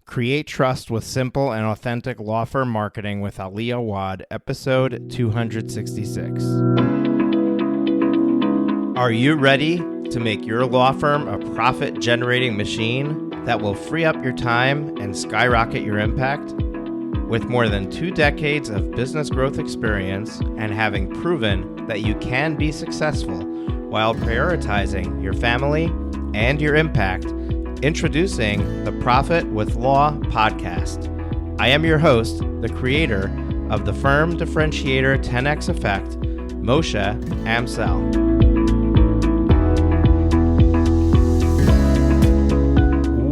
Create Trust with Simple and Authentic Law Firm Marketing with Ali Awad, episode 266. Are you ready to make your law firm a profit-generating machine that will free up your time and skyrocket your impact? With more than 2 decades of business growth experience and having proven that you can be successful while prioritizing your family and your impact, introducing the Profit with Law podcast. I am your host, the creator of the Firm Differentiator 10X Effect, Moshe Amsel.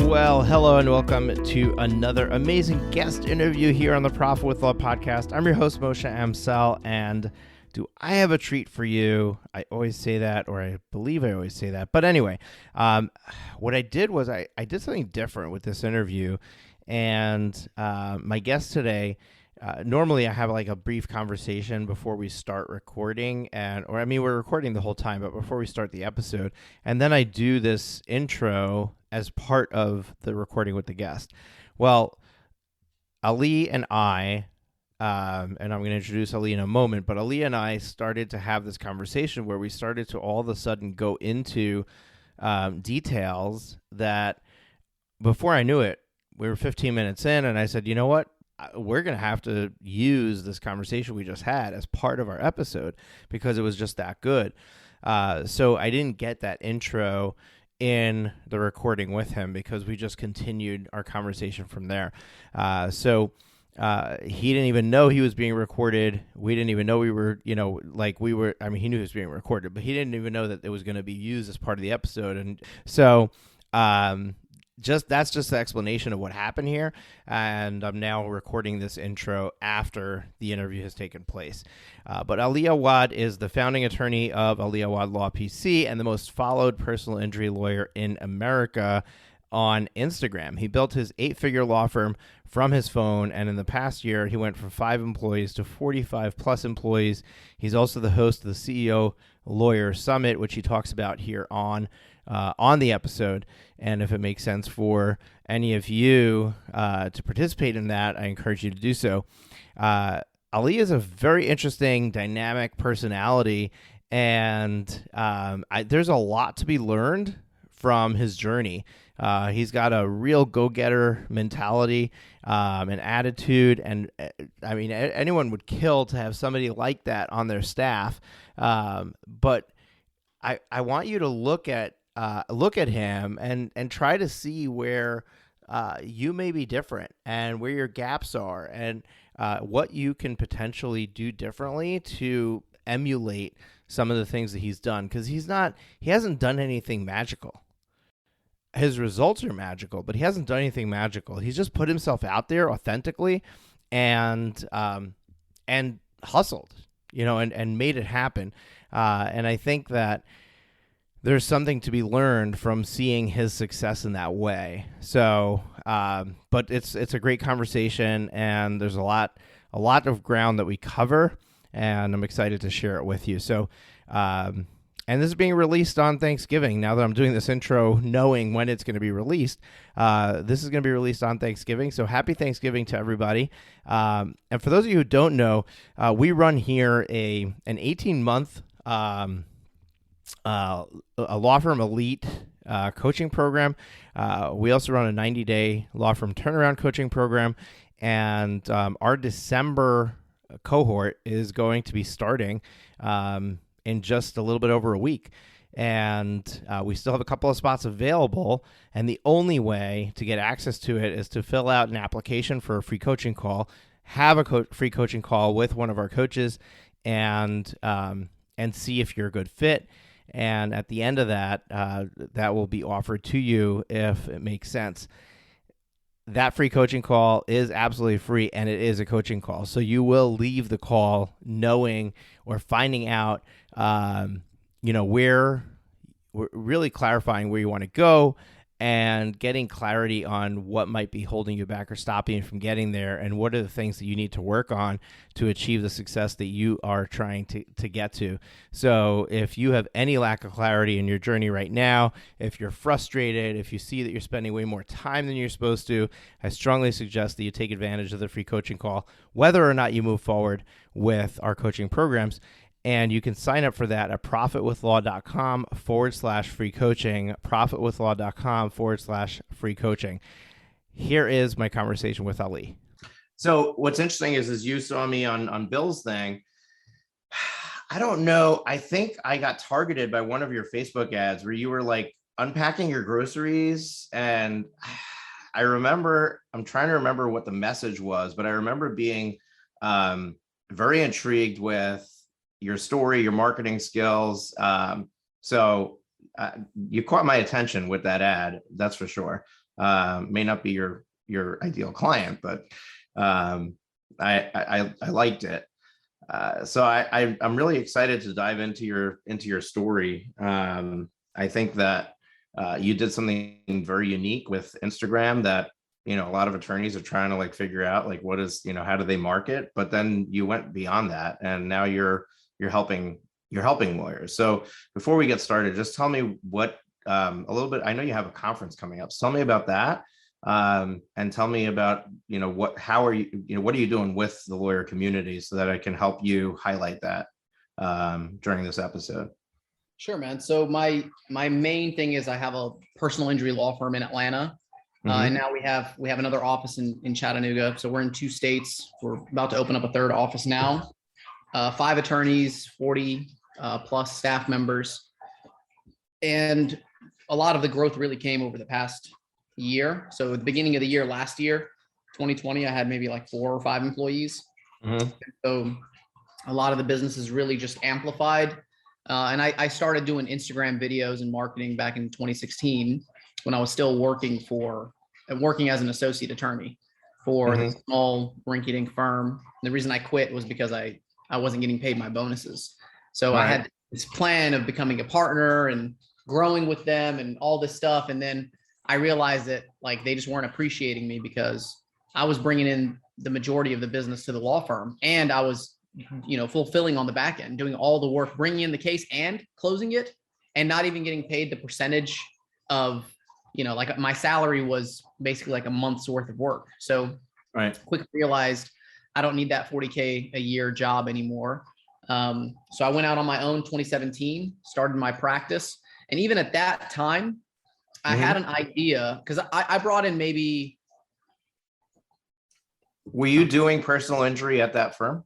Well, hello and welcome to another amazing guest interview here on the Profit with Law podcast. I'm your host, Moshe Amsel, and do I have a treat for you? I always say that, or I believe I always say that. But anyway, what I did was I did something different with this interview. And my guest today, normally I have like a brief conversation before we start recording. We're recording the whole time, but before we start the episode. And then I do this intro as part of the recording with the guest. Well, Ali and I... and I'm going to introduce Ali in a moment, but Ali and I started to have this conversation where we started to all of a sudden go into details that before I knew it, we were 15 minutes in, and I said, you know what? We're going to have to use this conversation we just had as part of our episode because it was just that good. So I didn't get that intro in the recording with him because we just continued our conversation from there. He didn't even know he was being recorded. We didn't even know he knew he was being recorded, but he didn't even know that it was going to be used as part of the episode. And so, that's just the explanation of what happened here. And I'm now recording this intro after the interview has taken place. But Ali Awad is the founding attorney of Ali Awad Law PC and the most followed personal injury lawyer in America on Instagram. He built his 8-figure law firm from his phone, and in the past year, he went from 5 employees to 45 plus employees. He's also the host of the CEO Lawyer Summit, which he talks about here on the episode. And if it makes sense for any of you to participate in that, I encourage you to do so. Ali is a very interesting, dynamic personality, and there's a lot to be learned from his journey. He's got a real go-getter mentality, and attitude, and anyone would kill to have somebody like that on their staff. But I want you to look at him and try to see where you may be different and where your gaps are and what you can potentially do differently to emulate some of the things that he's done, because he hasn't done anything magical. His results are magical, but he hasn't done anything magical. He's just put himself out there authentically and hustled, and made it happen. And I think that there's something to be learned from seeing his success in that way. So, but it's a great conversation, and there's a lot of ground that we cover, and I'm excited to share it with you. So, and this is being released on Thanksgiving. Now that I'm doing this intro, knowing when it's going to be released, this is going to be released on Thanksgiving. So happy Thanksgiving to everybody. And for those of you who don't know, we run here an 18-month a law firm elite coaching program. We also run a 90-day law firm turnaround coaching program. And our December cohort is going to be starting in just a little bit over a week. And we still have a couple of spots available. And the only way to get access to it is to fill out an application for a free coaching call, have a free coaching call with one of our coaches, and see if you're a good fit. And at the end of that, that will be offered to you if it makes sense. That free coaching call is absolutely free, and it is a coaching call. So you will leave the call knowing or finding out, where we're really clarifying where you want to go and getting clarity on what might be holding you back or stopping you from getting there, and what are the things that you need to work on to achieve the success that you are trying to get to. So if you have any lack of clarity in your journey right now, if you're frustrated, if you see that you're spending way more time than you're supposed to, I strongly suggest that you take advantage of the free coaching call, whether or not you move forward with our coaching programs. And you can sign up for that at profitwithlaw.com/free coaching, profitwithlaw.com/free coaching. Here is my conversation with Ali. So what's interesting is you saw me on Bill's thing. I don't know. I think I got targeted by one of your Facebook ads where you were like unpacking your groceries. And I'm trying to remember what the message was, but I remember being very intrigued with your story, your marketing skills. So you caught my attention with that ad, that's for sure. May not be your ideal client, but I liked it. So I'm really excited to dive into your story. I think that you did something very unique with Instagram that, a lot of attorneys are trying to like figure out like what is, how do they market, but then you went beyond that, and now you're helping lawyers. So before we get started, just tell me what a little bit. I know you have a conference coming up. So tell me about that, and tell me about what are you doing with the lawyer community so that I can help you highlight that during this episode. Sure, man. So my main thing is I have a personal injury law firm in Atlanta. And now we have another office in Chattanooga. So we're in 2 states. We're about to open up a 3rd office now. 5 attorneys, 40 plus staff members. And a lot of the growth really came over the past year. So at the beginning of the year, last year, 2020, I had maybe like 4 or 5 employees. So a lot of the business is really just amplified. And I started doing Instagram videos and marketing back in 2016 when I was still working as an associate attorney for a small rinky-dink firm. The reason I quit was because I wasn't getting paid my bonuses. So I had this plan of becoming a partner and growing with them and all this stuff. And then I realized that like they just weren't appreciating me because I was bringing in the majority of the business to the law firm, and I was, fulfilling on the back end, doing all the work, bringing in the case and closing it, and not even getting paid the percentage of, like my salary was basically like a month's worth of work. So quickly realized I don't need that 40K a year job anymore. So I went out on my own 2017, started my practice. And even at that time, I had an idea because I brought in maybe. Were you doing personal injury at that firm?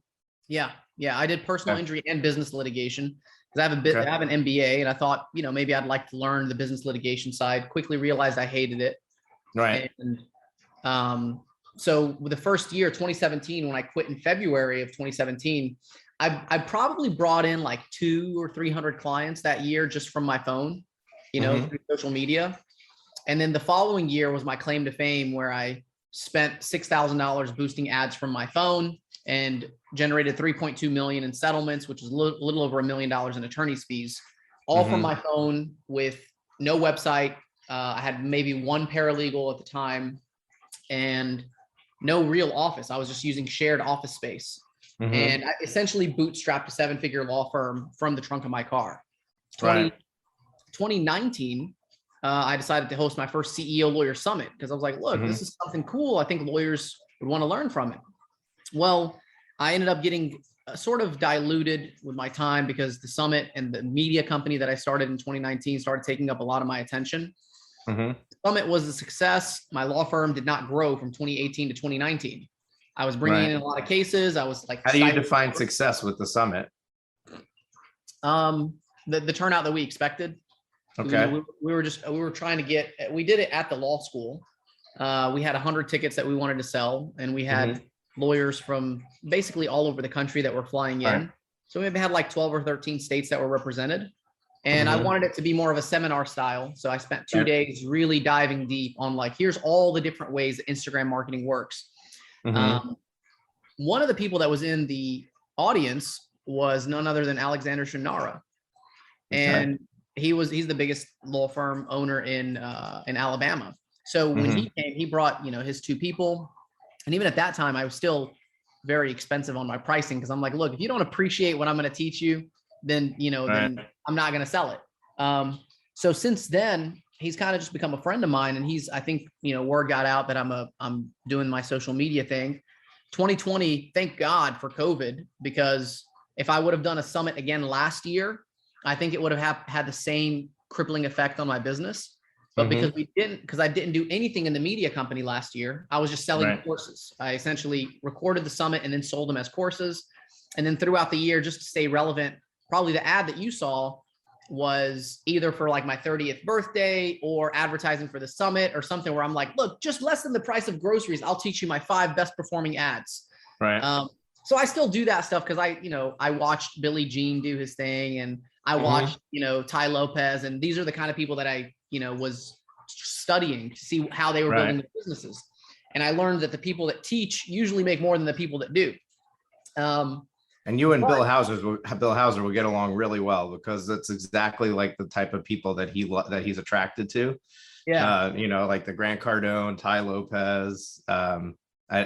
Yeah. I did personal injury and business litigation because I have an MBA, and I thought, maybe I'd like to learn the business litigation side. Quickly realized I hated it. And so the first year, 2017, when I quit in February of 2017, I probably brought in like 200 or 300 clients that year just from my phone, through social media. And then the following year was my claim to fame, where I spent $6,000 boosting ads from my phone and generated 3.2 million in settlements, which is a little over $1 million in attorney's fees, all from my phone with no website. I had maybe 1 paralegal at the time and no real office. I was just using shared office space. And I essentially bootstrapped a 7-figure law firm from the trunk of my car. 2019, I decided to host my first CEO Lawyer Summit because I was like, look, this is something cool. I think lawyers would want to learn from it. Well, I ended up getting sort of diluted with my time because the summit and the media company that I started in 2019 started taking up a lot of my attention. The summit was a success. My law firm did not grow from 2018 to 2019. I was bringing in a lot of cases. I was like, how do you define success with the summit? The turnout that we expected. Okay. We were trying to get, we did it at the law school. We had 100 tickets that we wanted to sell, and we had lawyers from basically all over the country that were flying in. So we maybe had like 12 or 13 states that were represented. And I wanted it to be more of a seminar style. So I spent 2 days really diving deep on like, here's all the different ways that Instagram marketing works. One of the people that was in the audience was none other than Alexander Shunnarah. And he's the biggest law firm owner in Alabama. So when he came, he brought, his two people. And even at that time, I was still very expensive on my pricing because I'm like, look, if you don't appreciate what I'm going to teach you, then, then I'm not going to sell it. So since then, he's kind of just become a friend of mine. And I think, word got out that I'm doing my social media thing. 2020, thank God for COVID, because if I would have done a summit again last year, I think it would have had the same crippling effect on my business. But because I didn't do anything in the media company last year, I was just selling courses. I essentially recorded the summit and then sold them as courses. And then throughout the year, just to stay relevant, probably the ad that you saw was either for like my 30th birthday or advertising for the summit or something where I'm like, look, just less than the price of groceries, I'll teach you my 5 best performing ads. Right. So I still do that stuff because I watched Billy Jean do his thing, and I watched, Ty Lopez, and these are the kind of people that I, was studying to see how they were building their businesses. And I learned that the people that teach usually make more than the people that do. And you and Bill Hauser will get along really well because that's exactly like the type of people that he's attracted to. Yeah. Like the Grant Cardone, Ty Lopez.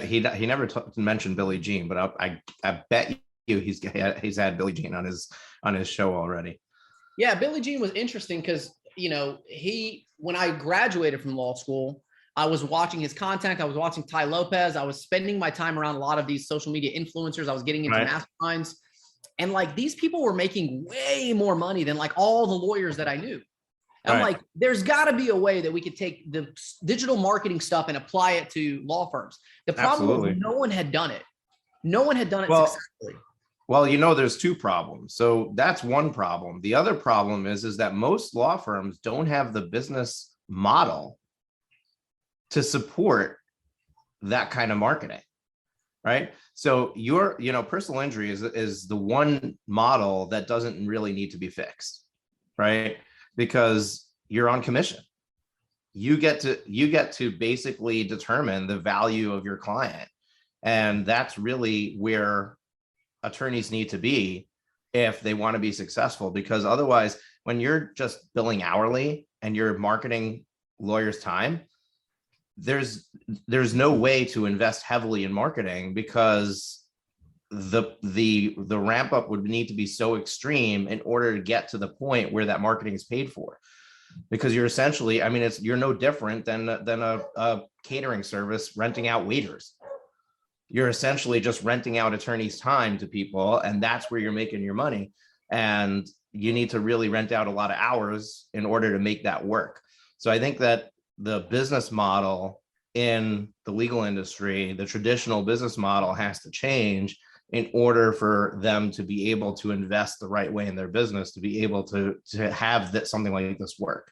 He never mentioned Billy Jean, but I bet you he's had Billy Jean on his show already. Yeah, Billy Jean was interesting because when I graduated from law school, I was watching his content. I was watching Ty Lopez. I was spending my time around a lot of these social media influencers. I was getting into masterminds, and like these people were making way more money than like all the lawyers that I knew. I'm like, there's got to be a way that we could take the digital marketing stuff and apply it to law firms. The problem was no one had done it. No one had done it successfully. Well, there's 2 problems. So that's one problem. The other problem is that most law firms don't have the business model to support that kind of marketing, right? So personal injury is the one model that doesn't really need to be fixed, right? Because you're on commission. You get to basically determine the value of your client. And that's really where attorneys need to be if they want to be successful, because otherwise, when you're just billing hourly and you're marketing lawyers' time, there's no way to invest heavily in marketing because the ramp up would need to be so extreme in order to get to the point where that marketing is paid for. Because you're essentially, you're no different than a catering service renting out waiters. You're essentially just renting out attorneys' time to people, and that's where you're making your money. And you need to really rent out a lot of hours in order to make that work. So I think that the business model in the legal industry, the traditional business model, has to change in order for them to be able to invest the right way in their business, to be able to have something like this work.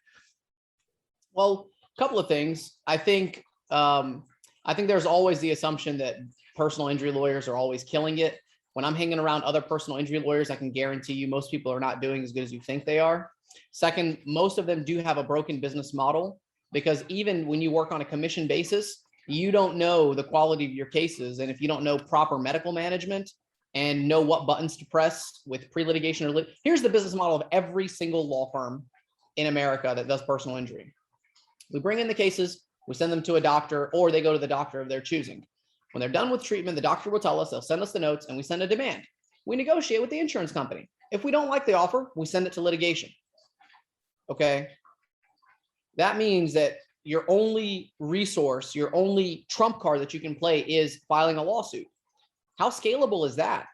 Well, a couple of things. I think there's always the assumption that personal injury lawyers are always killing it. When I'm hanging around other personal injury lawyers, I can guarantee you most people are not doing as good as you think they are. Second, most of them do have a broken business model, because even when you work on a commission basis, you don't know the quality of your cases. And if you don't know proper medical management and know what buttons to press with pre-litigation, here's the business model of every single law firm in America that does personal injury. We bring in the cases, we send them to a doctor, or they go to the doctor of their choosing. When they're done with treatment, the doctor will tell us, they'll send us the notes, and we send a demand. We negotiate with the insurance company. If we don't like the offer, we send it to litigation. Okay. That means that your only resource, your only trump card that you can play is filing a lawsuit. How scalable is that?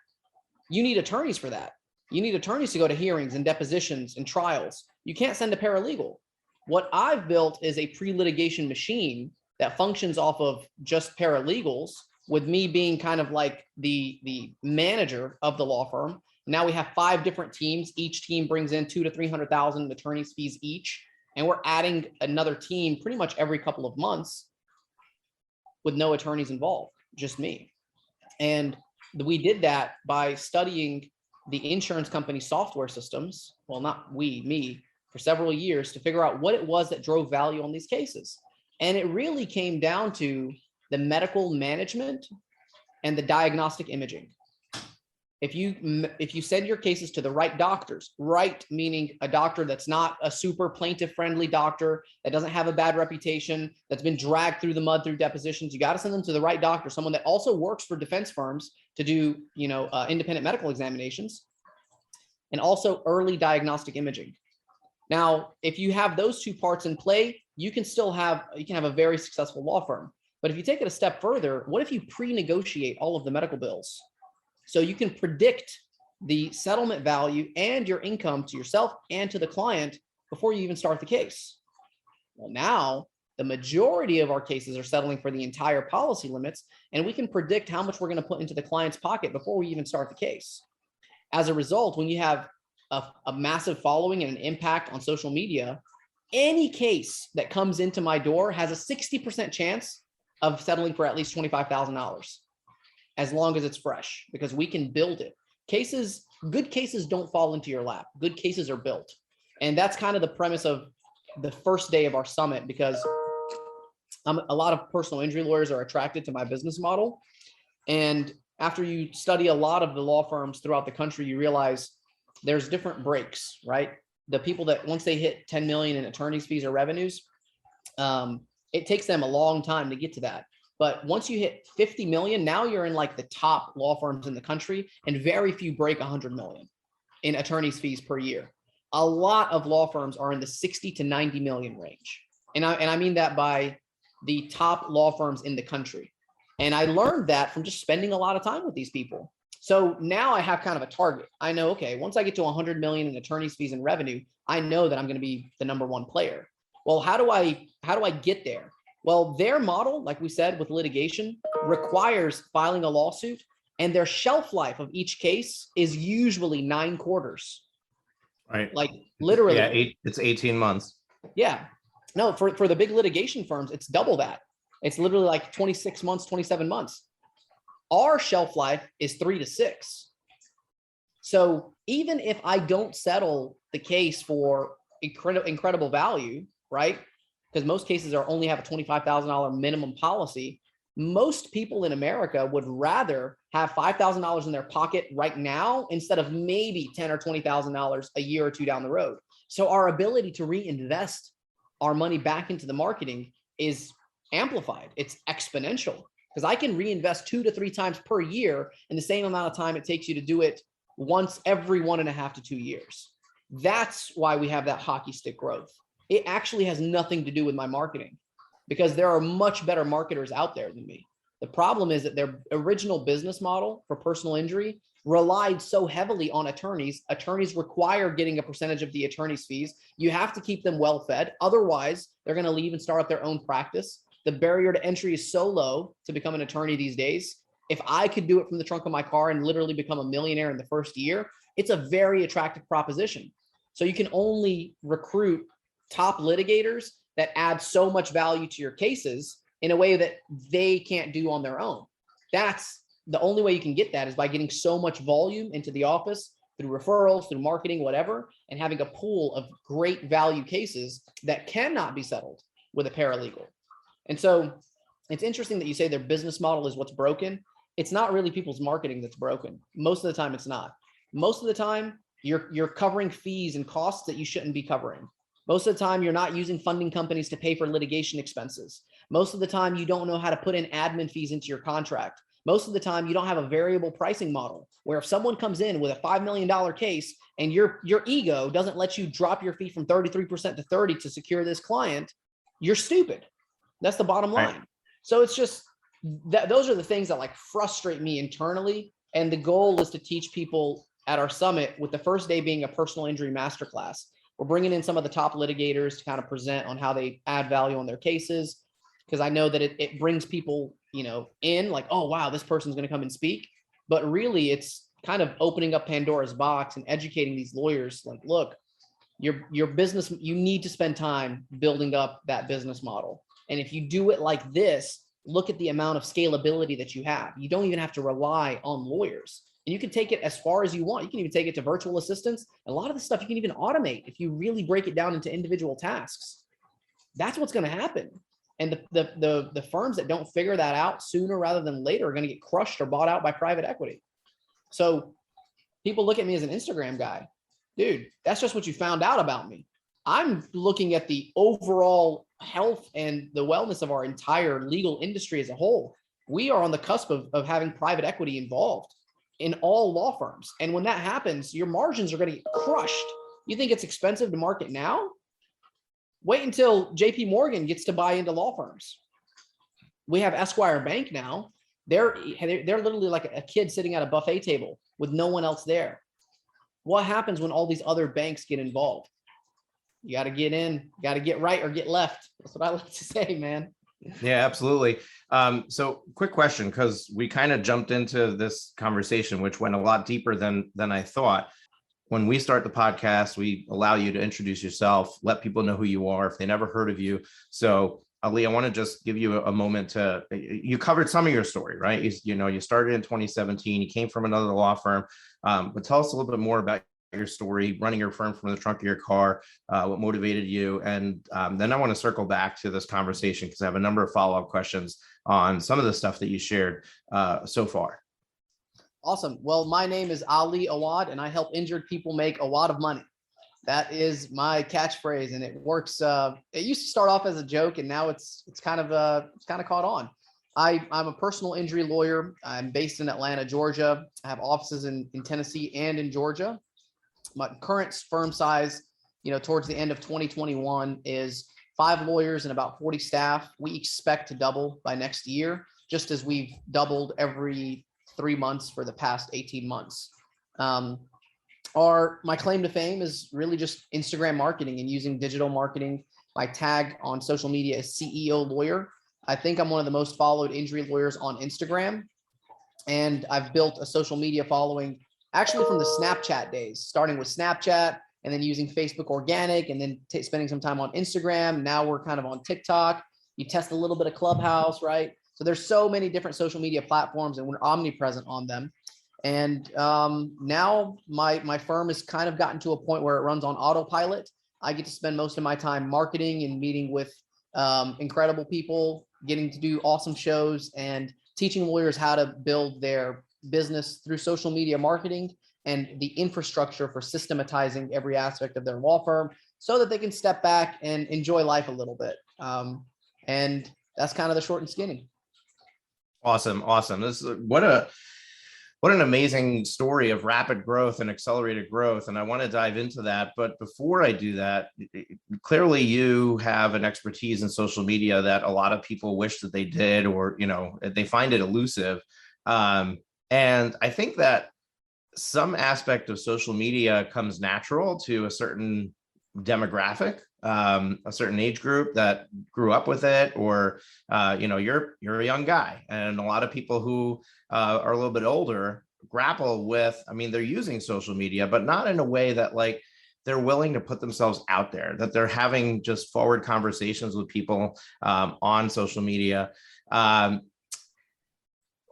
You need attorneys for that. You need attorneys to go to hearings and depositions and trials. You can't send a paralegal. What I've built is a pre-litigation machine that functions off of just paralegals, with me being kind of like the manager of the law firm. Now we have 5 different teams. Each team brings in $200,000 to $300,000 attorneys fees each. And we're adding another team pretty much every couple of months with no attorneys involved, just me. And we did that by studying the insurance company software systems. Well, not me, for several years to figure out what it was that drove value on these cases. And it really came down to the medical management and the diagnostic imaging. if you send your cases to the right doctors, right, meaning a doctor that's not a super plaintiff friendly doctor, that doesn't have a bad reputation, that's been dragged through the mud through depositions, you got to send them to the right doctor, someone that also works for defense firms to do, independent medical examinations, and also early diagnostic imaging. Now, if you have those two parts in play, you can have a very successful law firm. But if you take it a step further, what if you pre-negotiate all of the medical bills? So you can predict the settlement value and your income to yourself and to the client before you even start the case. Well, now the majority of our cases are settling for the entire policy limits, and we can predict how much we're going to put into the client's pocket before we even start the case. As a result, when you have a massive following and an impact on social media, any case that comes into my door has a 60% chance of settling for at least $25,000. As long as it's fresh, because we can build it. Good cases don't fall into your lap. Good cases are built. And that's kind of the premise of the first day of our summit, because a lot of personal injury lawyers are attracted to my business model. And after you study a lot of the law firms throughout the country, you realize there's different breaks, right? The people that once they hit 10 million in attorney's fees or revenues, it takes them a long time to get to that. But once you hit 50 million, now you're in like the top law firms in the country, and very few break 100 million in attorney's fees per year. A lot of law firms are in the 60 to 90 million range. And I mean that by the top law firms in the country. And I learned that from just spending a lot of time with these people. So now I have kind of a target. I know, okay, once I get to 100 million in attorney's fees and revenue, I know that I'm going to be the number one player. Well, how do I get there? Well, their model, like we said, with litigation, requires filing a lawsuit, and their shelf life of each case is usually 9 quarters. Right. Like literally. Yeah, it's 18 months. Yeah. No, for the big litigation firms, it's double that. It's literally like 26 months, 27 months. Our shelf life is 3 to 6. So even if I don't settle the case for incredible value, right? Because most cases only have a $25,000 minimum policy. Most people in America would rather have $5,000 in their pocket right now instead of maybe $10,000 or $20,000 a year or two down the road. So our ability to reinvest our money back into the marketing is amplified. It's exponential, because I can reinvest 2 to 3 times per year in the same amount of time it takes you to do it once every 1.5 to 2 years. That's why we have that hockey stick growth. It actually has nothing to do with my marketing, because there are much better marketers out there than me. The problem is that their original business model for personal injury relied so heavily on attorneys. Attorneys require getting a percentage of the attorney's fees. You have to keep them well fed. Otherwise, they're going to leave and start up their own practice. The barrier to entry is so low to become an attorney these days. If I could do it from the trunk of my car and literally become a millionaire in the first year, it's a very attractive proposition. So you can only recruit top litigators that add so much value to your cases in a way that they can't do on their own. That's the only way you can get that, is by getting so much volume into the office through referrals, through marketing, whatever, and having a pool of great value cases that cannot be settled with a paralegal. And so it's interesting that you say their business model is what's broken. It's not really people's marketing that's broken. Most of the time, it's not. Most of the time, you're covering fees and costs that you shouldn't be covering. Most of the time, you're not using funding companies to pay for litigation expenses. Most of the time, you don't know how to put in admin fees into your contract. Most of the time, you don't have a variable pricing model where if someone comes in with a $5 million case and your ego doesn't let you drop your fee from 33% to 30% to secure this client, you're stupid. That's the bottom line. Right. So it's just that those are the things that like frustrate me internally. And the goal is to teach people at our summit, with the first day being a personal injury masterclass. We're bringing in some of the top litigators to kind of present on how they add value on their cases, because I know that it brings people, in like, oh, wow, this person's going to come and speak. But really, it's kind of opening up Pandora's box and educating these lawyers like, look, your business, you need to spend time building up that business model. And if you do it like this, look at the amount of scalability that you have. You don't even have to rely on lawyers. And you can take it as far as you want. You can even take it to virtual assistants. A lot of the stuff you can even automate if you really break it down into individual tasks. That's what's going to happen. And the firms that don't figure that out sooner rather than later are going to get crushed or bought out by private equity. So people look at me as an Instagram guy. Dude, that's just what you found out about me. I'm looking at the overall health and the wellness of our entire legal industry as a whole. We are on the cusp of having private equity involved in all law firms. And when that happens, your margins are going to get crushed. You think it's expensive to market now? Wait until JP Morgan gets to buy into law firms. We have Esquire Bank now. They're literally like a kid sitting at a buffet table with no one else there. What happens when all these other banks get involved? You got to get in, got to get right or get left. That's what I like to say, man. Yeah, absolutely. So quick question, because we kind of jumped into this conversation, which went a lot deeper than I thought. When we start the podcast, we allow you to introduce yourself, let people know who you are if they never heard of you. So Ali, I want to just give you a moment to, you covered some of your story, right? You started in 2017, you came from another law firm, but tell us a little bit more about your story, running your firm from the trunk of your car, what motivated you. And then I want to circle back to this conversation because I have a number of follow-up questions on some of the stuff that you shared so far. Awesome. Well, my name is Ali Awad, and I help injured people make a lot of money. That is my catchphrase, and it works. It used to start off as a joke, and now it's kind of caught on. I'm a personal injury lawyer. I'm based in Atlanta, Georgia. I have offices in Tennessee and in Georgia. My current firm size, towards the end of 2021 is 5 lawyers and about 40 staff. We expect to double by next year, just as we've doubled every 3 months for the past 18 months. My claim to fame is really just Instagram marketing and using digital marketing. My tag on social media is CEO lawyer. I think I'm one of the most followed injury lawyers on Instagram. And I've built a social media following actually from the Snapchat days, starting with Snapchat and then using Facebook organic and then spending some time on Instagram. Now we're kind of on TikTok. You test a little bit of Clubhouse, right? So there's so many different social media platforms and we're omnipresent on them. And now my firm has kind of gotten to a point where it runs on autopilot. I get to spend most of my time marketing and meeting with incredible people, getting to do awesome shows and teaching lawyers how to build their business through social media marketing and the infrastructure for systematizing every aspect of their law firm so that they can step back and enjoy life a little bit. And that's kind of the short and skinny. Awesome. This is what an amazing story of rapid growth and accelerated growth. And I want to dive into that. But before I do that, clearly you have an expertise in social media that a lot of people wish that they did, or, they find it elusive. And I think that some aspect of social media comes natural to a certain demographic, a certain age group that grew up with it, or you're a young guy, and a lot of people who are a little bit older grapple with, they're using social media, but not in a way that like they're willing to put themselves out there, that they're having just forward conversations with people on social media.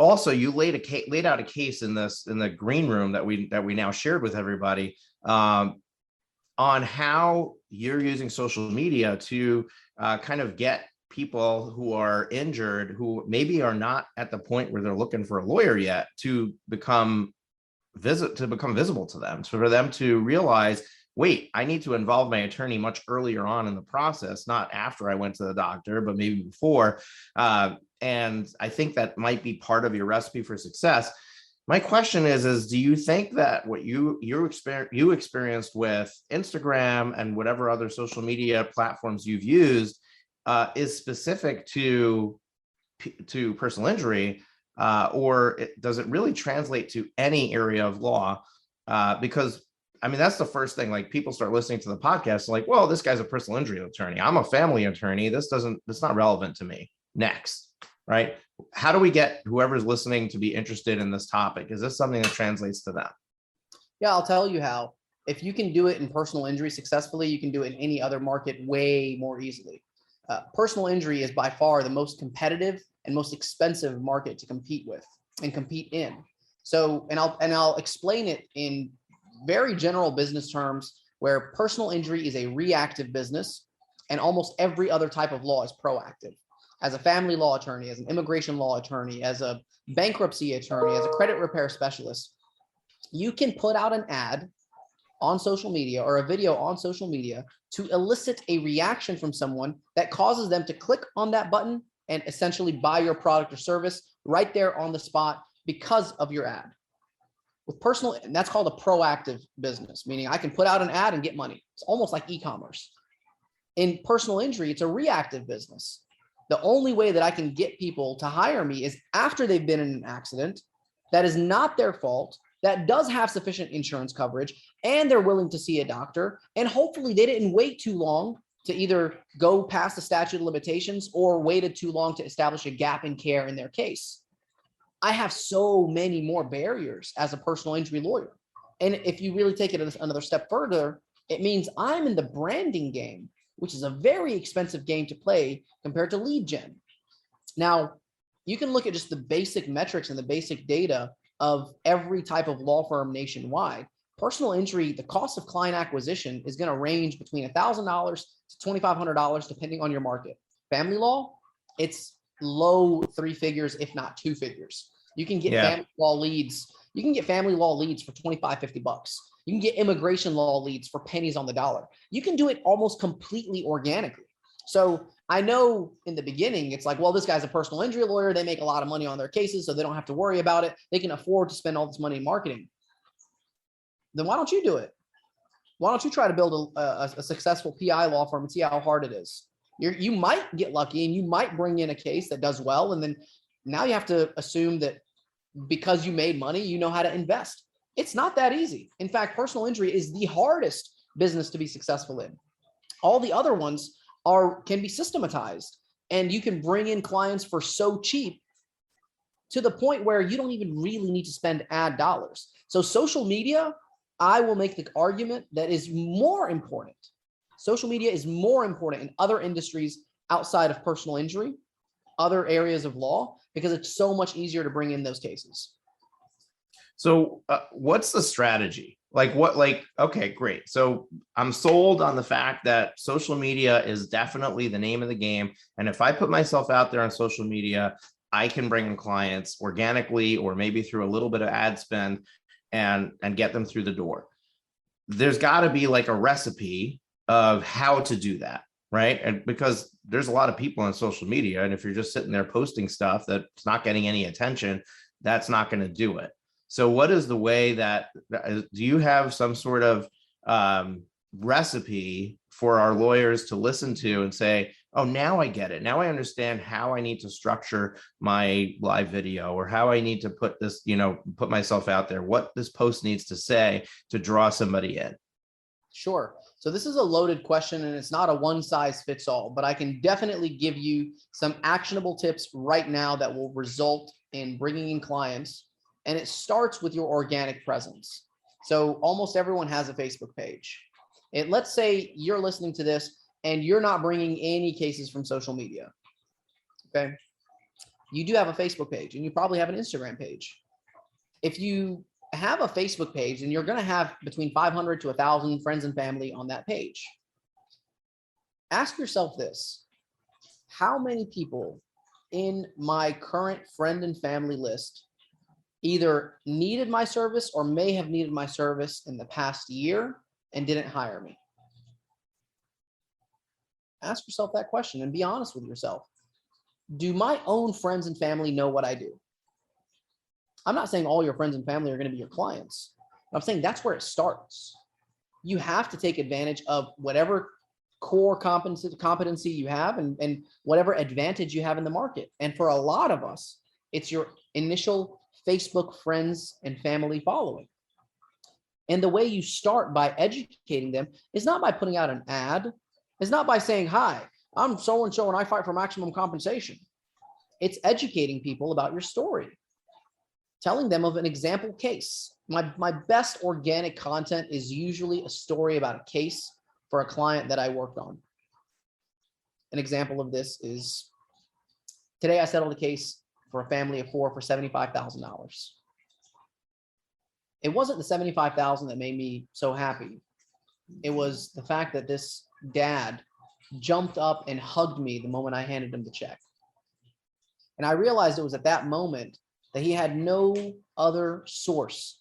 Also, you laid out a case in the green room that we now shared with everybody on how you're using social media to kind of get people who are injured, who maybe are not at the point where they're looking for a lawyer yet, to become visible to them, so for them to realize, wait, I need to involve my attorney much earlier on in the process, not after I went to the doctor, but maybe before. And I think that might be part of your recipe for success. My question is do you think that what you experienced with Instagram and whatever other social media platforms you've used is specific to personal injury, or does it really translate to any area of law? Because that's the first thing, like people start listening to the podcast, like, well, this guy's a personal injury attorney. I'm a family attorney. It's not relevant to me. Next, right? How do we get whoever's listening to be interested in this topic? Is this something that translates to them? Yeah, I'll tell you how. If you can do it in personal injury successfully, you can do it in any other market way more easily. Personal injury is by far the most competitive and most expensive market to compete with and compete in. So, and I'll explain it in very general business terms, where personal injury is a reactive business and almost every other type of law is proactive. As a family law attorney, as an immigration law attorney, as a bankruptcy attorney, as a credit repair specialist, You can put out an ad on social media or a video on social media to elicit a reaction from someone that causes them to click on that button and essentially buy your product or service right there on the spot because of your ad. With personal, and that's called a proactive business, meaning I can put out an ad and get money. It's almost like e-commerce. In personal injury, it's a reactive business. The only way that I can get people to hire me is after they've been in an accident that is not their fault, that does have sufficient insurance coverage, and they're willing to see a doctor. And hopefully they didn't wait too long to either go past the statute of limitations or waited too long to establish a gap in care in their case. I have so many more barriers as a personal injury lawyer. And if you really take it another step further, it means I'm in the branding game, which is a very expensive game to play compared to lead gen. Now, you can look at just the basic metrics and the basic data of every type of law firm nationwide. Personal injury, the cost of client acquisition is going to range between $1,000 to $2,500 depending on your market. Family law, it's low three figures, if not two figures. You can get family law leads. You can get family law leads for 25, 50 bucks. You can get immigration law leads for pennies on the dollar. You can do it almost completely organically. So I know in the beginning, it's like, well, this guy's a personal injury lawyer. They make a lot of money on their cases, so they don't have to worry about it. They can afford to spend all this money in marketing. Then why don't you do it? Why don't you try to build a successful PI law firm and see how hard it is? You might get lucky and you might bring in a case that does well. And then now you have to assume that because you made money, you know how to invest. It's not that easy. In fact, personal injury is the hardest business to be successful in. All the other ones can be systematized, and you can bring in clients for so cheap to the point where you don't even really need to spend ad dollars. So social media, I will make the argument that is more important. Social media is more important in other industries outside of personal injury, other areas of law, because it's so much easier to bring in those cases. So what's the strategy? Okay, great. So I'm sold on the fact that social media is definitely the name of the game. And if I put myself out there on social media, I can bring in clients organically or maybe through a little bit of ad spend and get them through the door. There's got to be like a recipe of how to do that, right? And because there's a lot of people on social media, and if you're just sitting there posting stuff that's not getting any attention, that's not going to do it. So what is the way do you have some sort of recipe for our lawyers to listen to and say, oh, now I get it. Now I understand how I need to structure my live video, or how I need to put this, put myself out there, what this post needs to say to draw somebody in? Sure. So this is a loaded question, and it's not a one size fits all, but I can definitely give you some actionable tips right now that will result in bringing in clients. And it starts with your organic presence. So almost everyone has a Facebook page. And let's say you're listening to this and you're not bringing any cases from social media. Okay. You do have a Facebook page, and you probably have an Instagram page. If you have a Facebook page, and you're going to have between 500 to 1,000 friends and family on that page, ask yourself this: how many people in my current friend and family list either needed my service or may have needed my service in the past year and didn't hire me? Ask yourself that question and be honest with yourself. Do my own friends and family know what I do? I'm not saying all your friends and family are going to be your clients. I'm saying that's where it starts. You have to take advantage of whatever core competency you have and whatever advantage you have in the market. And for a lot of us, it's your initial Facebook friends and family following. And the way you start by educating them is not by putting out an ad. It's not by saying, hi, I'm so-and-so and I fight for maximum compensation. It's educating people about your story, telling them of an example case. My best organic content is usually a story about a case for a client that I worked on. An example of this is, today I settled a case for a family of four for $75,000. It wasn't the $75,000 that made me so happy. It was the fact that this dad jumped up and hugged me the moment I handed him the check. And I realized it was at that moment that he had no other source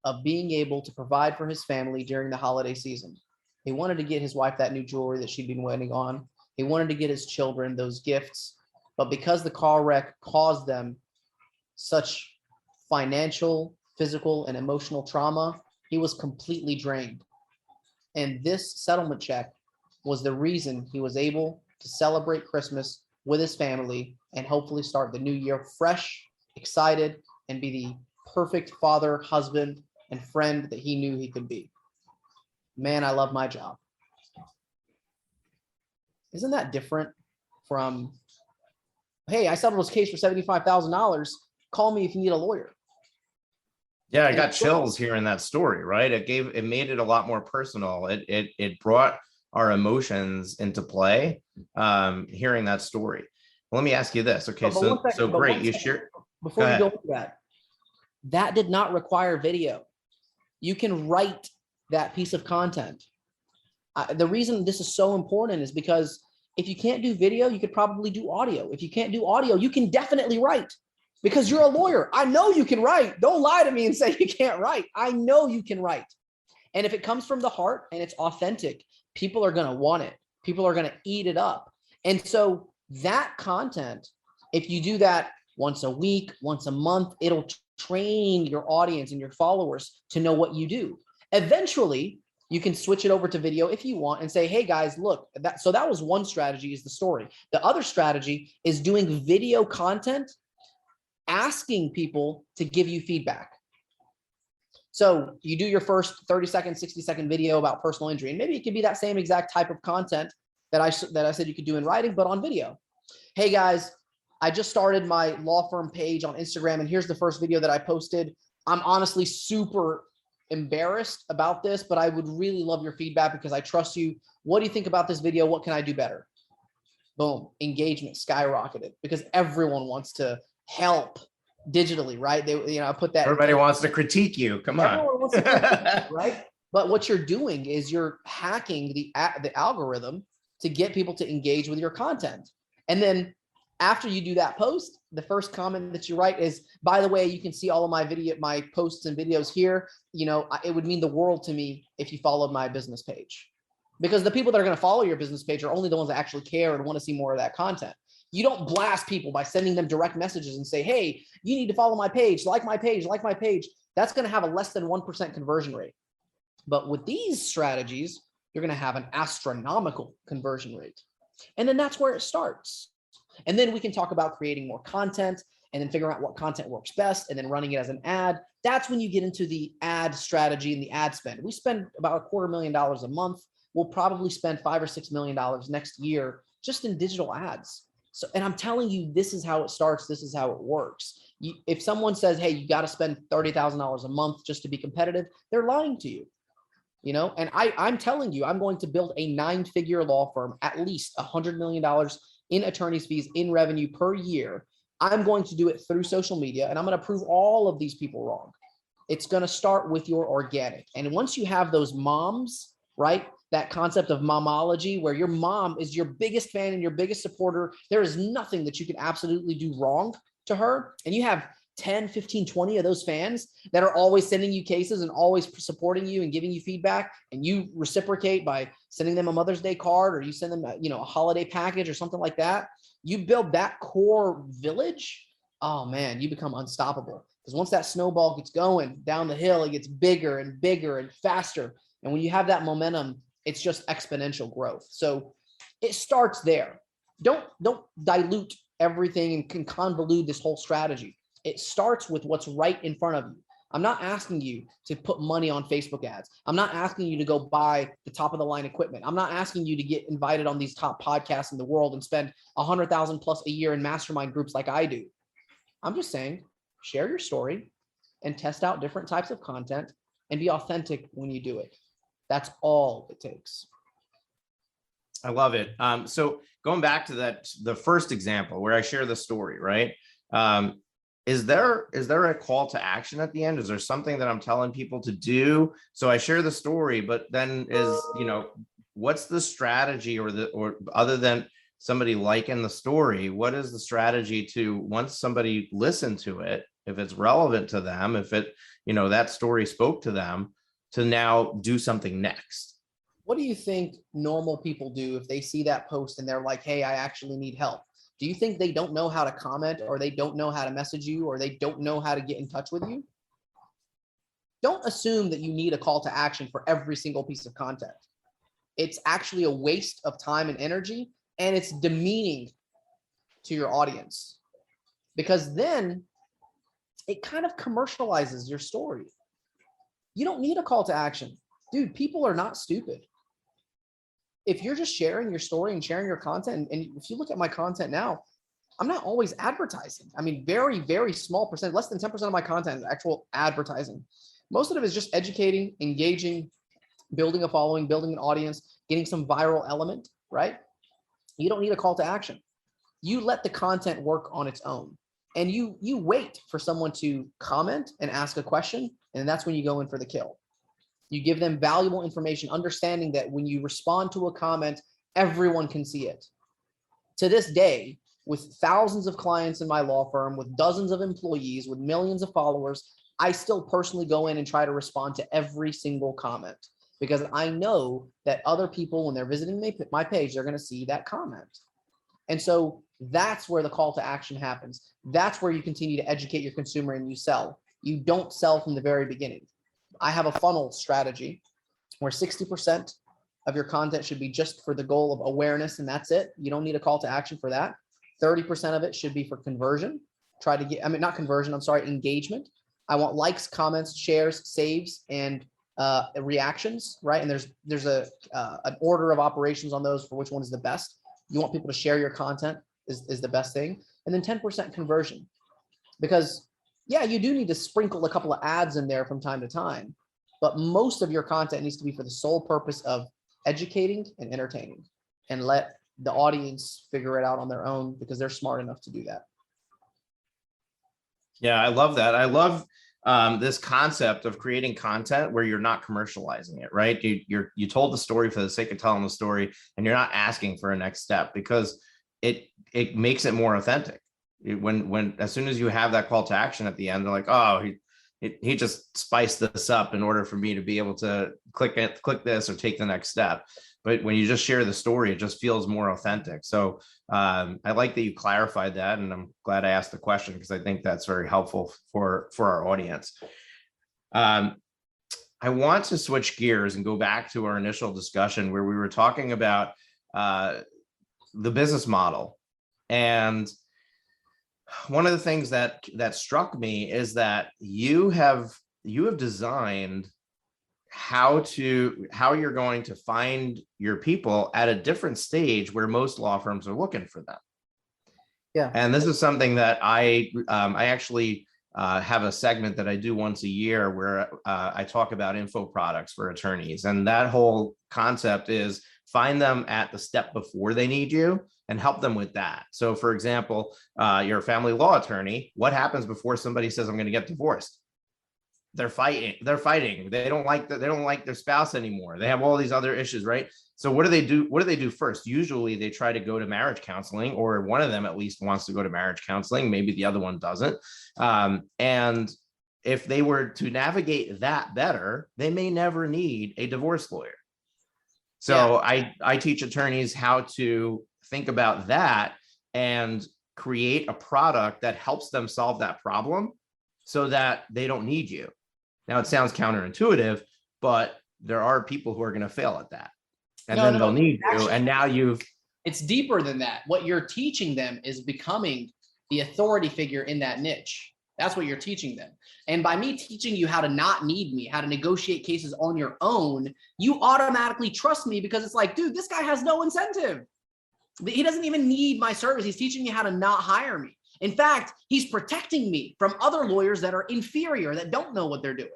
of being able to provide for his family during the holiday season. He wanted to get his wife that new jewelry that she'd been waiting on. He wanted to get his children those gifts. But because the car wreck caused them such financial, physical, and emotional trauma, he was completely drained. And this settlement check was the reason he was able to celebrate Christmas with his family and hopefully start the new year fresh, excited, and be the perfect father, husband, and friend that he knew he could be. Man, I love my job. Isn't that different from, hey, I settled this case for $75,000. Call me if you need a lawyer. Yeah, I got chills hearing that story, right? It made it a lot more personal. It brought our emotions into play, hearing that story. Let me ask you this. Okay, so great. You sure? Before you go into that did not require video. You can write that piece of content. The reason this is so important is because if you can't do video, you could probably do audio. If you can't do audio, you can definitely write. Because you're a lawyer. I know you can write. Don't lie to me and say you can't write. I know you can write. And if it comes from the heart and it's authentic, people are going to want it. People are going to eat it up. And so that content, if you do that once a week, once a month, it'll train your audience and your followers to know what you do. Eventually, you can switch it over to video if you want and say, hey guys, look, that was one strategy, is the story. The other strategy is doing video content, asking people to give you feedback. So you do your first 30-second, 60-second video about personal injury, and maybe it could be that same exact type of content that I said you could do in writing, but on video. Hey guys, I just started my law firm page on Instagram, and here's the first video that I posted. I'm honestly super embarrassed about this, but I would really love your feedback because I trust you. What do you think about this video? What can I do better? Boom, engagement skyrocketed because everyone wants to help digitally, right? I put that. Everybody wants to critique you. Come on. Everyone wants to critique you, right? But what you're doing is you're hacking the algorithm to get people to engage with your content. And then after you do that post, the first comment that you write is, by the way, you can see all of my posts and videos here. It would mean the world to me if you followed my business page, because the people that are going to follow your business page are only the ones that actually care and want to see more of that content. You don't blast people by sending them direct messages and say, hey, you need to follow my page, like my page, like my page. That's going to have a less than 1% conversion rate. But with these strategies, you're going to have an astronomical conversion rate. And then that's where it starts. And then we can talk about creating more content and then figuring out what content works best and then running it as an ad. That's when you get into the ad strategy and the ad spend. We spend about $250,000 a month. We'll probably spend $5 or $6 million next year just in digital ads. So, and I'm telling you, this is how it starts. This is how it works. If someone says, hey, you got to spend $30,000 a month just to be competitive, they're lying to you. And I'm telling you, I'm going to build a 9-figure law firm, at least $100 million in attorney's fees in revenue per year. I'm going to do it through social media, and I'm going to prove all of these people wrong. It's going to start with your organic. And once you have those moms, right? That concept of momology, where your mom is your biggest fan and your biggest supporter. There is nothing that you can absolutely do wrong to her. And you have 10, 15, 20 of those fans that are always sending you cases and always supporting you and giving you feedback. And you reciprocate by sending them a Mother's Day card, or you send them a holiday package or something like that. You build that core village. Oh man, you become unstoppable. Because once that snowball gets going down the hill, it gets bigger and bigger and faster. And when you have that momentum, it's just exponential growth. So it starts there. Don't dilute everything and convolute this whole strategy. It starts with what's right in front of you. I'm not asking you to put money on Facebook ads. I'm not asking you to go buy the top of the line equipment. I'm not asking you to get invited on these top podcasts in the world and spend $100,000 plus a year in mastermind groups like I do. I'm just saying, share your story and test out different types of content and be authentic when you do it. That's all it takes. I love it. So going back to the first example where I share the story, right? Is there a call to action at the end? Is there something that I'm telling people to do? So I share the story, but then what's the strategy or other than somebody liking the story, what is the strategy to, once somebody listened to it, if it's relevant to them, if it, that story spoke to them, to now do something next. What do you think normal people do if they see that post and they're like, hey, I actually need help? Do you think they don't know how to comment, or they don't know how to message you, or they don't know how to get in touch with you? Don't assume that you need a call to action for every single piece of content. It's actually a waste of time and energy, and it's demeaning to your audience, because then it kind of commercializes your story. You don't need a call to action. Dude, people are not stupid. If you're just sharing your story and sharing your content, and if you look at my content now, I'm not always advertising. I mean, very, very small percent, less than 10% of my content is actual advertising. Most of it is just educating, engaging, building a following, building an audience, getting some viral element, right? You don't need a call to action. You let the content work on its own, and you wait for someone to comment and ask a question, and that's when you go in for the kill. You give them valuable information, understanding that when you respond to a comment, everyone can see it. To this day, with thousands of clients in my law firm, with dozens of employees, with millions of followers, I still personally go in and try to respond to every single comment, because I know that other people, when they're visiting my page, they're going to see that comment. And so that's where the call to action happens. That's where you continue to educate your consumer and you sell. You don't sell from the very beginning. I have a funnel strategy where 60% of your content should be just for the goal of awareness, and that's it. You don't need a call to action for that. 30% of it should be for conversion. Engagement. I want likes, comments, shares, saves, and reactions, right? And there's an order of operations on those for which one is the best. You want people to share your content is the best thing. And then 10% conversion, because yeah, you do need to sprinkle a couple of ads in there from time to time, but most of your content needs to be for the sole purpose of educating and entertaining, and let the audience figure it out on their own, because they're smart enough to do that. Yeah, I love that. I love this concept of creating content where you're not commercializing it, right? You told the story for the sake of telling the story, and you're not asking for a next step, because it makes it more authentic. When as soon as you have that call to action at the end, they're like, oh, he just spiced this up in order for me to be able to click this or take the next step. But when you just share the story, it just feels more authentic. So I like that you clarified that, and I'm glad I asked the question, because I think that's very helpful for our audience. I want to switch gears and go back to our initial discussion where we were talking about the business model. And one of the things that struck me is that you have designed how you're going to find your people at a different stage where most law firms are looking for them. Yeah. And this is something that I actually have a segment that I do once a year where I talk about info products for attorneys. And that whole concept is find them at the step before they need you and help them with that. So for example, you're a family law attorney. What happens before somebody says, I'm going to get divorced? They're fighting. They don't like their spouse anymore. They have all these other issues, right? So what do they do? What do they do first? Usually they try to go to marriage counseling, or one of them at least wants to go to marriage counseling. Maybe the other one doesn't. And if they were to navigate that better, they may never need a divorce lawyer. So yeah. I teach attorneys how to think about that and create a product that helps them solve that problem so that they don't need you. Now, it sounds counterintuitive, but there are people who are going to fail at that. And then they'll need you. And now it's deeper than that. What you're teaching them is becoming the authority figure in that niche. That's what you're teaching them. And by me teaching you how to not need me, how to negotiate cases on your own, you automatically trust me, because it's like, dude, this guy has no incentive. He doesn't even need my service. He's teaching me how to not hire me. In fact, he's protecting me from other lawyers that are inferior, that don't know what they're doing.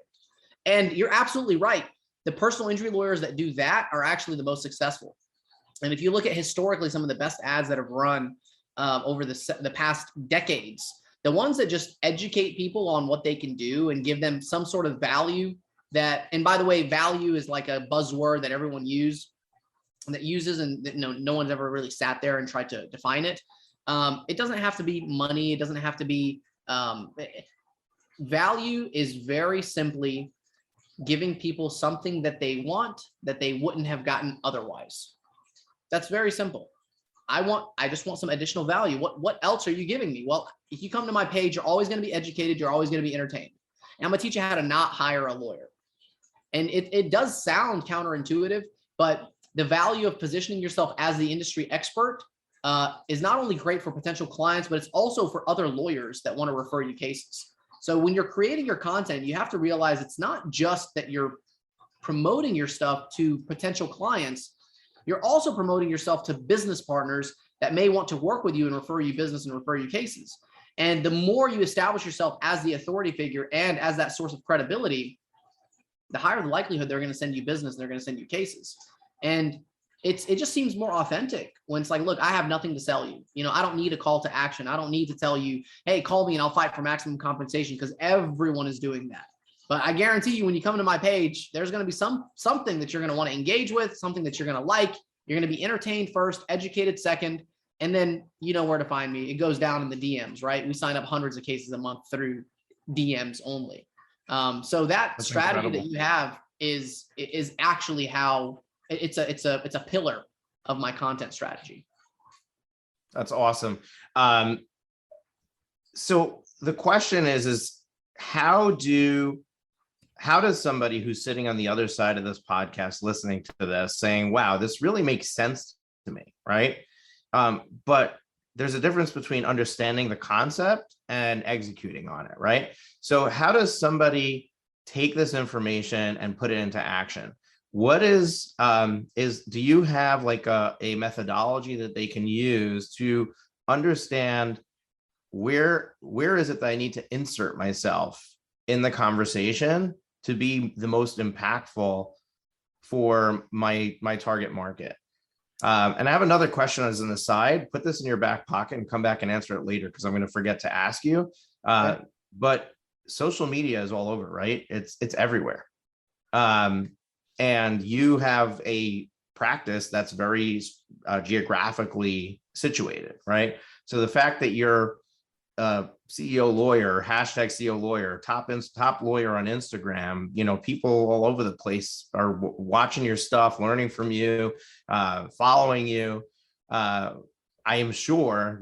And you're absolutely right. The personal injury lawyers that do that are actually the most successful. And if you look at historically some of the best ads that have run over the past decades, the ones that just educate people on what they can do and give them some sort of value that, and by the way, value is like a buzzword that everyone uses, and no one's ever really sat there and tried to define it. It doesn't have to be money. It doesn't have to be, value is very simply giving people something that they want that they wouldn't have gotten otherwise. That's very simple. I just want some additional value. What else are you giving me? Well, if you come to my page, you're always going to be educated. You're always going to be entertained. And I'm going to teach you how to not hire a lawyer. And it does sound counterintuitive, but the value of positioning yourself as the industry expert is not only great for potential clients, but it's also for other lawyers that want to refer you cases. So when you're creating your content, you have to realize it's not just that you're promoting your stuff to potential clients. You're also promoting yourself to business partners that may want to work with you and refer you business and refer you cases. And the more you establish yourself as the authority figure and as that source of credibility, the higher the likelihood they're going to send you business and they're going to send you cases. And it just seems more authentic when it's like, look, I have nothing to sell you. You know, I don't need a call to action. I don't need to tell you, hey, call me and I'll fight for maximum compensation, because everyone is doing that. But I guarantee you, when you come to my page, there's going to be something that you're going to want to engage with, something that you're going to like. You're going to be entertained first, educated second, and then you know where to find me. It goes down in the DMs, right? We sign up hundreds of cases a month through DMs only. So that's strategy incredible. That you have is actually how it's a pillar of my content strategy. That's awesome. So the question is how does somebody who's sitting on the other side of this podcast listening to this saying, wow, this really makes sense to me, right? But there's a difference between understanding the concept and executing on it, right? So how does somebody take this information and put it into action? What do you have like a methodology that they can use to understand where is it that I need to insert myself in the conversation to be the most impactful for my target market? And I have another question as an aside. Put this in your back pocket and come back and answer it later, because I'm going to forget to ask you. But social media is all over, right? It's everywhere. And you have a practice that's very geographically situated, right? So the fact that you're CEO lawyer, hashtag CEO lawyer, top lawyer on Instagram, you know, people all over the place are watching your stuff, learning from you, following you. I am sure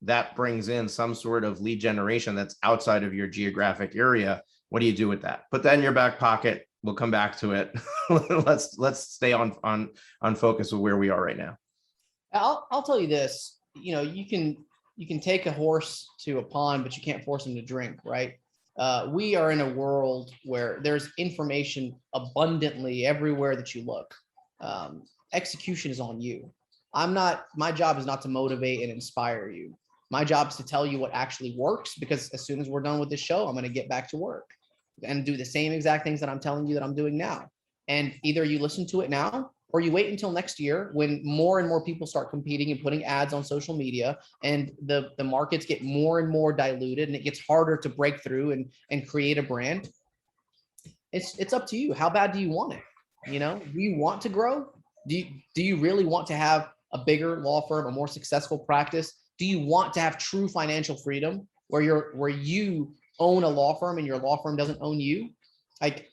that brings in some sort of lead generation that's outside of your geographic area. What do you do with that? Put that in your back pocket. We'll come back to it. let's stay on focus with where we are right now. I'll tell you this. You know, you can take a horse to a pond, but you can't force him to drink, right? We are in a world where there's information abundantly everywhere that you look. Execution is on you. My job is not to motivate and inspire you. My job is to tell you what actually works, because as soon as we're done with this show, I'm going to get back to work and do the same exact things that I'm telling you that I'm doing now. And either you listen to it now, or you wait until next year when more and more people start competing and putting ads on social media, and the markets get more and more diluted and it gets harder to break through and create a brand. It's up to you. How bad do you want it? You know, do you want to grow? Do you really want to have a bigger law firm, a more successful practice? Do you want to have true financial freedom where you own a law firm and your law firm doesn't own you? Like,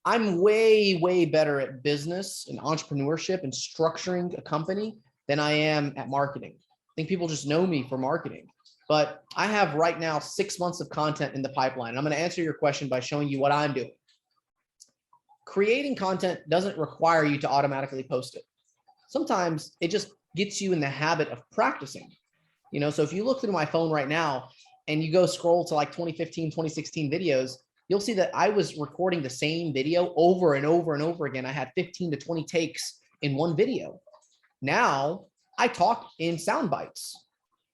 I'm way, way better at business and entrepreneurship and structuring a company than I am at marketing. I think people just know me for marketing, but I have right now 6 months of content in the pipeline. And I'm going to answer your question by showing you what I'm doing. Creating content doesn't require you to automatically post it. Sometimes it just gets you in the habit of practicing. You know, so if you look through my phone right now and you go scroll to like 2015, 2016 videos, you'll see that I was recording the same video over and over and over again. I had 15 to 20 takes in one video. Now I talk in sound bites.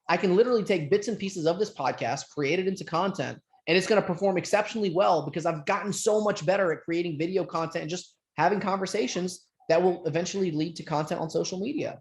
I can literally take bits and pieces of this podcast, create it into content, and it's going to perform exceptionally well because I've gotten so much better at creating video content and just having conversations that will eventually lead to content on social media.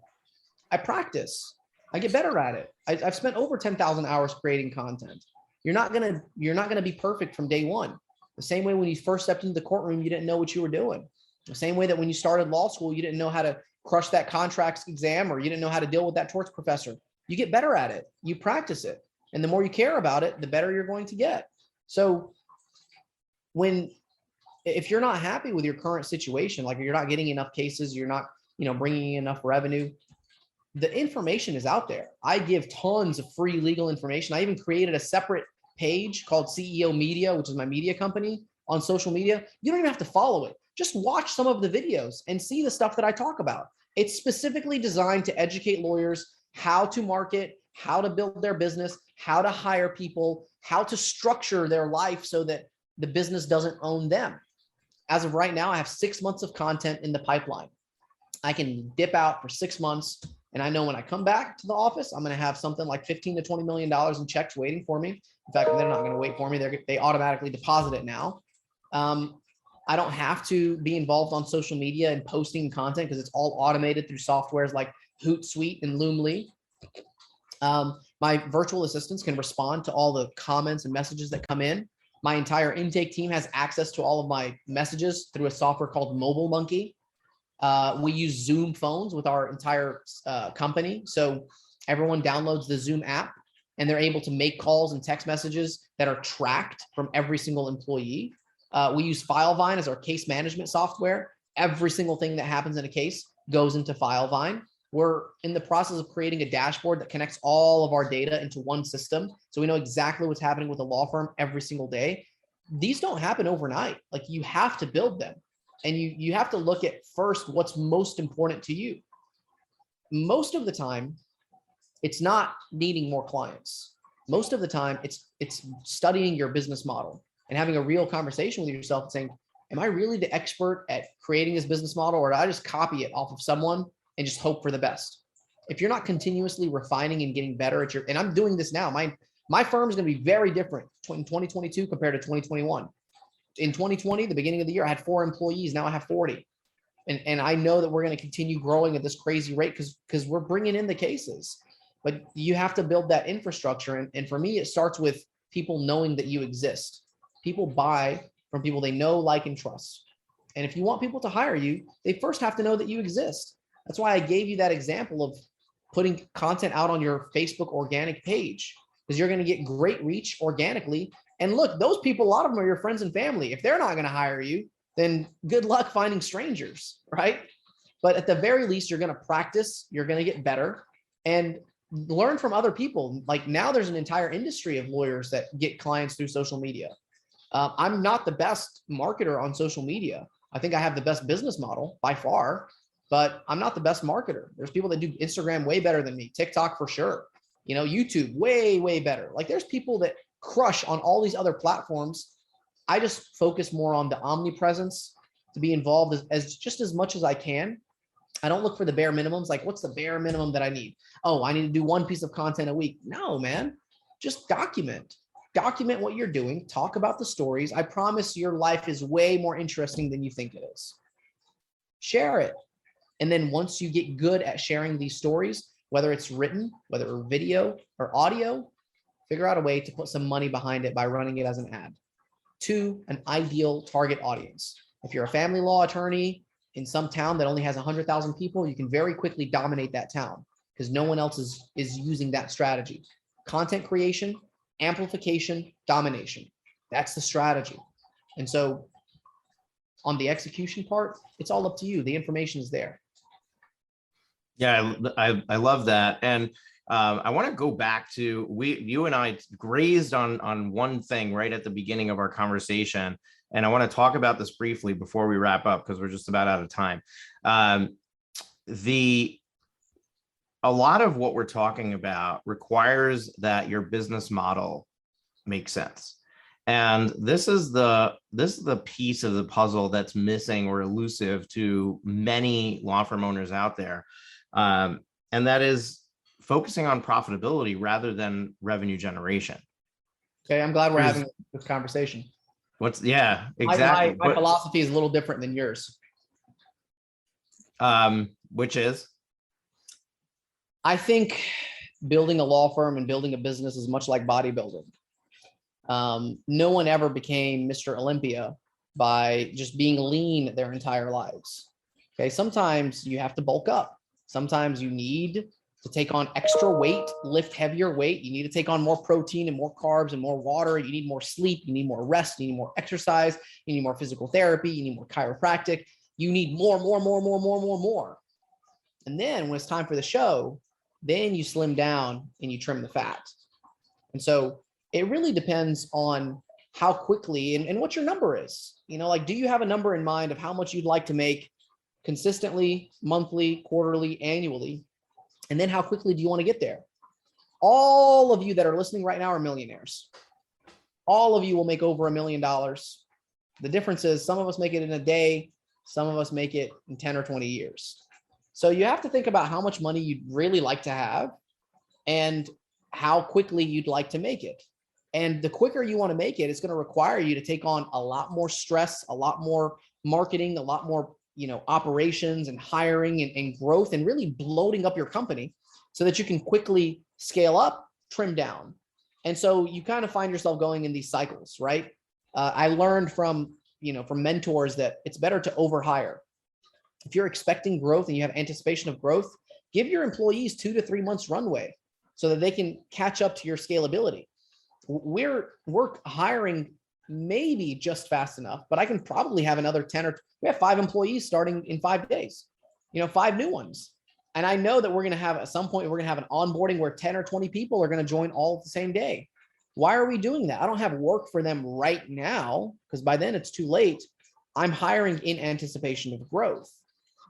I practice. I get better at it. I've spent over 10,000 hours creating content. You're not gonna be perfect from day one. The same way when you first stepped into the courtroom, you didn't know what you were doing. The same way that when you started law school, you didn't know how to crush that contracts exam, or you didn't know how to deal with that torts professor. You get better at it. You practice it. And the more you care about it, the better you're going to get. So if you're not happy with your current situation, like you're not getting enough cases, you're not, bringing in enough revenue, the information is out there. I give tons of free legal information. I even created a separate page called CEO Media, which is my media company on social media. You don't even have to follow it. Just watch some of the videos and see the stuff that I talk about. It's specifically designed to educate lawyers how to market, how to build their business, how to hire people, how to structure their life so that the business doesn't own them. As of right now, I have 6 months of content in the pipeline. I can dip out for 6 months. And I know when I come back to the office, I'm going to have something like $15 to $20 million in checks waiting for me. In fact, they're not going to wait for me. They automatically deposit it now. I don't have to be involved on social media and posting content because it's all automated through softwares like Hootsuite and Loomly. My virtual assistants can respond to all the comments and messages that come in. My entire intake team has access to all of my messages through a software called Mobile Monkey. We use Zoom phones with our entire company. So everyone downloads the Zoom app and they're able to make calls and text messages that are tracked from every single employee. We use FileVine as our case management software. Every single thing that happens in a case goes into FileVine. We're in the process of creating a dashboard that connects all of our data into one system. So we know exactly what's happening with a law firm every single day. These don't happen overnight. Like, you have to build them. And you have to look at first what's most important to you. Most of the time, it's not needing more clients. Most of the time, it's studying your business model and having a real conversation with yourself and saying, am I really the expert at creating this business model, or did I just copy it off of someone and just hope for the best? If you're not continuously refining and getting better at and I'm doing this now, my firm is going to be very different in 2022 compared to 2021. In 2020, the beginning of the year, I had 4 employees. Now I have 40. And I know that we're going to continue growing at this crazy rate because we're bringing in the cases. But you have to build that infrastructure. And for me, it starts with people knowing that you exist. People buy from people they know, like, and trust. And if you want people to hire you, they first have to know that you exist. That's why I gave you that example of putting content out on your Facebook organic page, because you're going to get great reach organically. And look, those people, a lot of them are your friends and family. If they're not going to hire you, then good luck finding strangers, right? But at the very least, you're going to practice, you're going to get better, and learn from other people. Like, now there's an entire industry of lawyers that get clients through social media. I'm not the best marketer on social media. I think I have the best business model by far, but I'm not the best marketer. There's people that do Instagram way better than me, TikTok for sure, YouTube way, way better. Like, there's people that crush on all these other platforms. I just focus more on the omnipresence, to be involved as just as much as I can. I don't look for the bare minimums. Like, what's the bare minimum that I need? Oh, I need to do 1 piece of content a week. No, man, just document what you're doing. Talk about the stories. I promise your life is way more interesting than you think it is. Share it. And then once you get good at sharing these stories, whether it's written, whether it's video or audio, figure out a way to put some money behind it by running it as an ad to an ideal target audience. If you're a family law attorney in some town that only has 100,000 people, you can very quickly dominate that town because no one else is using that strategy. Content creation, amplification, domination. That's the strategy. And so on the execution part, it's all up to you. The information is there. Yeah, I love that. And I want to go back to you and I grazed on one thing right at the beginning of our conversation. And I want to talk about this briefly before we wrap up, because we're just about out of time. A lot of what we're talking about requires that your business model makes sense. And this is the piece of the puzzle that's missing or elusive to many law firm owners out there. And that is focusing on profitability rather than revenue generation. Okay, I'm glad we're having this conversation. Yeah, exactly. My philosophy is a little different than yours. Which is? I think building a law firm and building a business is much like bodybuilding. No one ever became Mr. Olympia by just being lean their entire lives. Okay, sometimes you have to bulk up. Sometimes you need to take on extra weight, lift heavier weight. You need to take on more protein and more carbs and more water. You need more sleep. You need more rest. You need more exercise. You need more physical therapy. You need more chiropractic. You need more. And then when it's time for the show, then you slim down and you trim the fat. And so it really depends on how quickly and what your number is. Like, do you have a number in mind of how much you'd like to make consistently, monthly, quarterly, annually? And then how quickly do you want to get there? All of you that are listening right now are millionaires. All of you will make over $1 million. The difference is some of us make it in a day. Some of us make it in 10 or 20 years. So you have to think about how much money you'd really like to have and how quickly you'd like to make it. And the quicker you want to make it, it's going to require you to take on a lot more stress, a lot more marketing, a lot more operations and hiring and growth, and really bloating up your company so that you can quickly scale up, trim down. And so you kind of find yourself going in these cycles, right? I learned from mentors that it's better to overhire. If you're expecting growth and you have anticipation of growth, give your employees 2 to 3 months runway so that they can catch up to your scalability. We're hiring maybe just fast enough, but I can probably have another 10 or we have 5 employees starting in 5 days, 5 new ones. And I know that we're going to have at some point, we're going to have an onboarding where 10 or 20 people are going to join all the same day. Why are we doing that? I don't have work for them right now because by then it's too late. I'm hiring in anticipation of growth.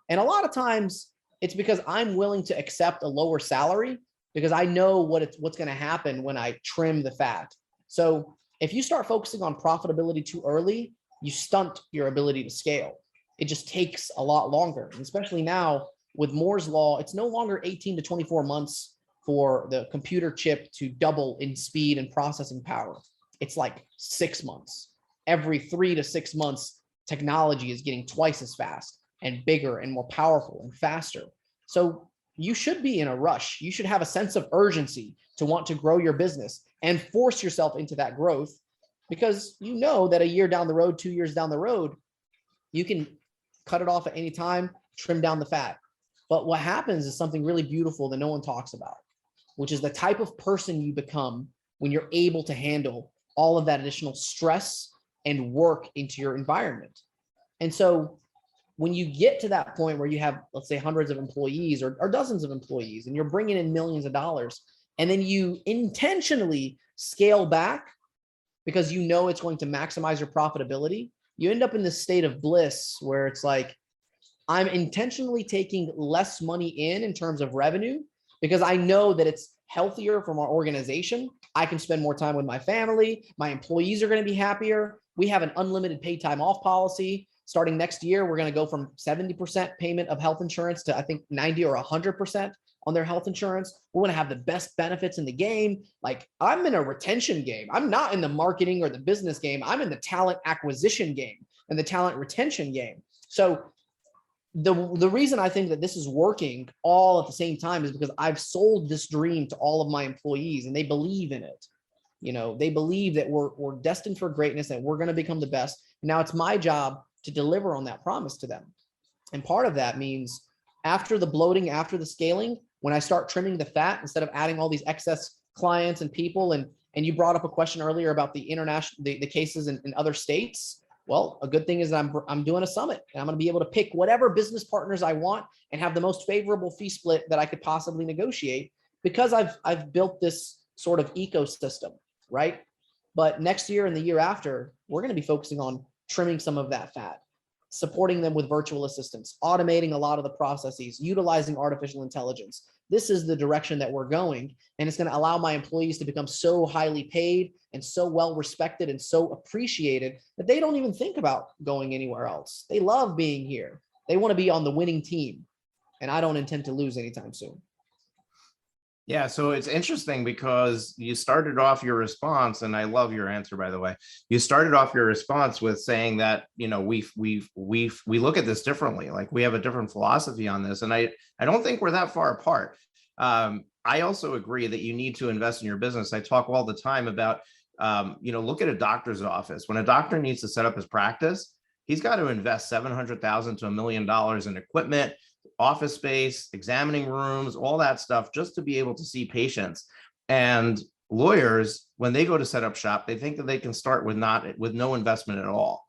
And a lot of times it's because I'm willing to accept a lower salary because I know what's going to happen when I trim the fat. So if you start focusing on profitability too early, you stunt your ability to scale. It just takes a lot longer. And especially now with Moore's law, it's no longer 18 to 24 months for the computer chip to double in speed and processing power. It's like 6 months. Every 3 to 6 months, technology is getting twice as fast and bigger and more powerful and faster. So you should be in a rush. You should have a sense of urgency to want to grow your business and force yourself into that growth because you know that a year down the road, 2 years down the road, you can cut it off at any time, trim down the fat. But what happens is something really beautiful that no one talks about, which is the type of person you become when you're able to handle all of that additional stress and work into your environment. And so when you get to that point where you have, let's say, hundreds of employees or dozens of employees, and you're bringing in millions of dollars, and then you intentionally scale back because you know it's going to maximize your profitability, you end up in this state of bliss where it's like, I'm intentionally taking less money in terms of revenue because I know that it's healthier for my organization. I can spend more time with my family. My employees are going to be happier. We have an unlimited paid time off policy. Starting next year, we're going to go from 70% payment of health insurance to I think 90 or 100% on their health insurance. We're going to have the best benefits in the game. Like, I'm in a retention game. I'm not in the marketing or the business game. I'm in the talent acquisition game and the talent retention game. So the reason I think that this is working all at the same time is because I've sold this dream to all of my employees and they believe in it. They believe that we're destined for greatness, that we're going to become the best. Now it's my job to deliver on that promise to them. And part of that means after the bloating, after the scaling, when I start trimming the fat, instead of adding all these excess clients and people, and you brought up a question earlier about the cases in other states. Well, a good thing is I'm doing a summit and I'm going to be able to pick whatever business partners I want and have the most favorable fee split that I could possibly negotiate because I've built this sort of ecosystem, right? But next year and the year after, we're going to be focusing on trimming some of that fat, supporting them with virtual assistants, automating a lot of the processes, utilizing artificial intelligence. This is the direction that we're going. And it's going to allow my employees to become so highly paid and so well respected and so appreciated that they don't even think about going anywhere else. They love being here. They want to be on the winning team. And I don't intend to lose anytime soon. Yeah, so it's interesting because you started off your response, and I love your answer, by the way. You started off your response with saying that, we look at this differently. Like, we have a different philosophy on this, and I don't think we're that far apart. I also agree that you need to invest in your business. I talk all the time about, look at a doctor's office. When a doctor needs to set up his practice, he's got to invest $700,000 to $1 million in equipment. office space, examining rooms, all that stuff, just to be able to see patients. And lawyers, when they go to set up shop, they think that they can start with no investment at all.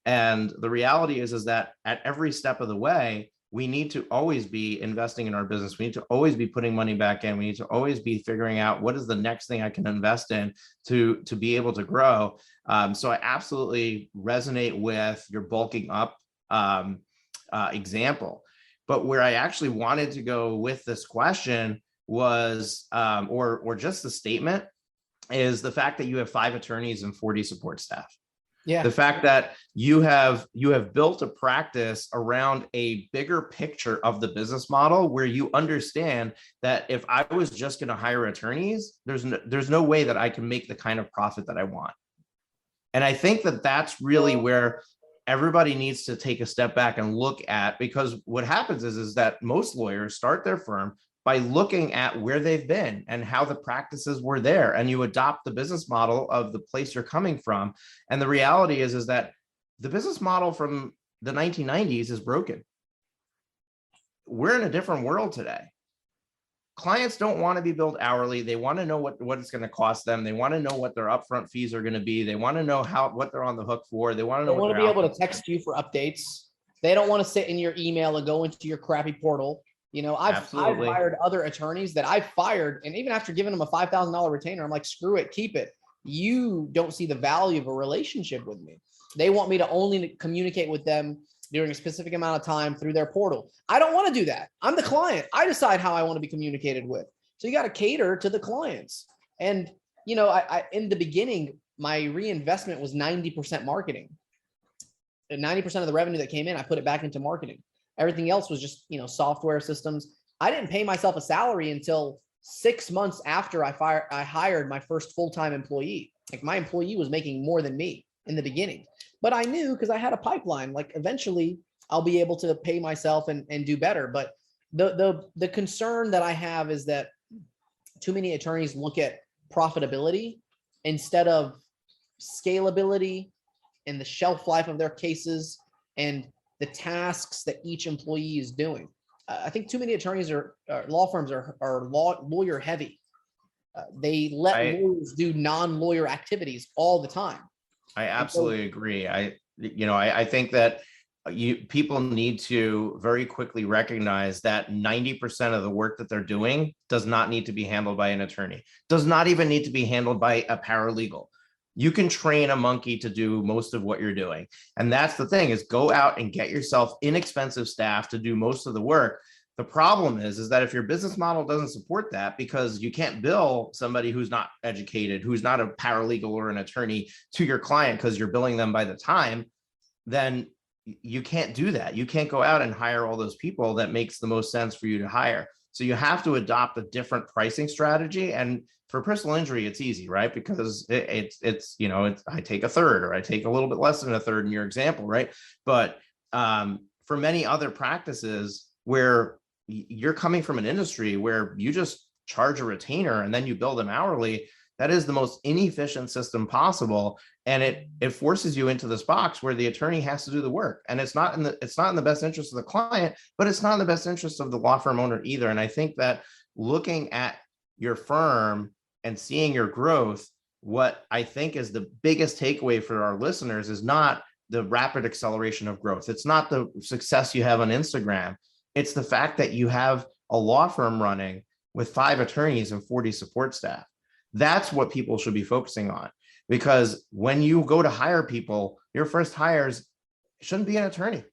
And the reality is that at every step of the way, we need to always be investing in our business. We need to always be putting money back in. We need to always be figuring out what is the next thing I can invest in to be able to grow. So I absolutely resonate with your bulking up example. But where I actually wanted to go with this question was, or just the statement, is the fact that you have 5 attorneys and 40 support staff. Yeah. The fact that you have built a practice around a bigger picture of the business model, where you understand that if I was just going to hire attorneys, there's no way that I can make the kind of profit that I want. And I think that that's really where everybody needs to take a step back and look at, because what happens is that most lawyers start their firm by looking at where they've been and how the practices were there, and you adopt the business model of the place you're coming from. And the reality is that the business model from the 1990s is broken. We're in a different world today. Clients don't want to be billed hourly. They want to know what it's going to cost them. They want to know what their upfront fees are going to be. They want to know what they're on the hook for. They want to know. They want to be able to text you for updates. They don't want to sit in your email and go into your crappy portal. You know, I've hired other attorneys that I've fired, and even after giving them a $5,000 retainer, I'm like, screw it, keep it. You don't see the value of a relationship with me. They want me to only communicate with them during a specific amount of time through their portal. I don't want to do that. I'm the client. I decide how I want to be communicated with. So you got to cater to the clients. And, you know, I in the beginning, my reinvestment was 90% marketing. And 90% of the revenue that came in, I put it back into marketing. Everything else was just, you know, software systems. I didn't pay myself a salary until 6 months after I hired my first full-time employee. Like, my employee was making more than me in the beginning, but I knew, because I had a pipeline, like eventually I'll be able to pay myself and do better. But the concern that I have is that too many attorneys look at profitability instead of scalability and the shelf life of their cases and the tasks that each employee is doing. I think too many attorneys law firms are lawyer heavy. They let lawyers do non-lawyer activities all the time. I absolutely agree. I think that people need to very quickly recognize that 90% of the work that they're doing does not need to be handled by an attorney, does not even need to be handled by a paralegal. You can train a monkey to do most of what you're doing. And that's the thing, is go out and get yourself inexpensive staff to do most of the work. The problem is that if your business model doesn't support that, because you can't bill somebody who's not educated, who's not a paralegal or an attorney to your client because you're billing them by the time, then you can't do that. You can't go out and hire all those people that makes the most sense for you to hire. So you have to adopt a different pricing strategy. And for personal injury, it's easy, right? Because it's I take a third, or I take a little bit less than a third in your example, right? But for many other practices where you're coming from an industry where you just charge a retainer and then you bill them hourly, that is the most inefficient system possible. And it forces you into this box where the attorney has to do the work. And it's not in the best interest of the client, but it's not in the best interest of the law firm owner either. And I think that looking at your firm and seeing your growth, what I think is the biggest takeaway for our listeners is not the rapid acceleration of growth. It's not the success you have on Instagram. It's the fact that you have a law firm running with 5 attorneys and 40 support staff. That's what people should be focusing on, because when you go to hire people, your first hires shouldn't be an attorney.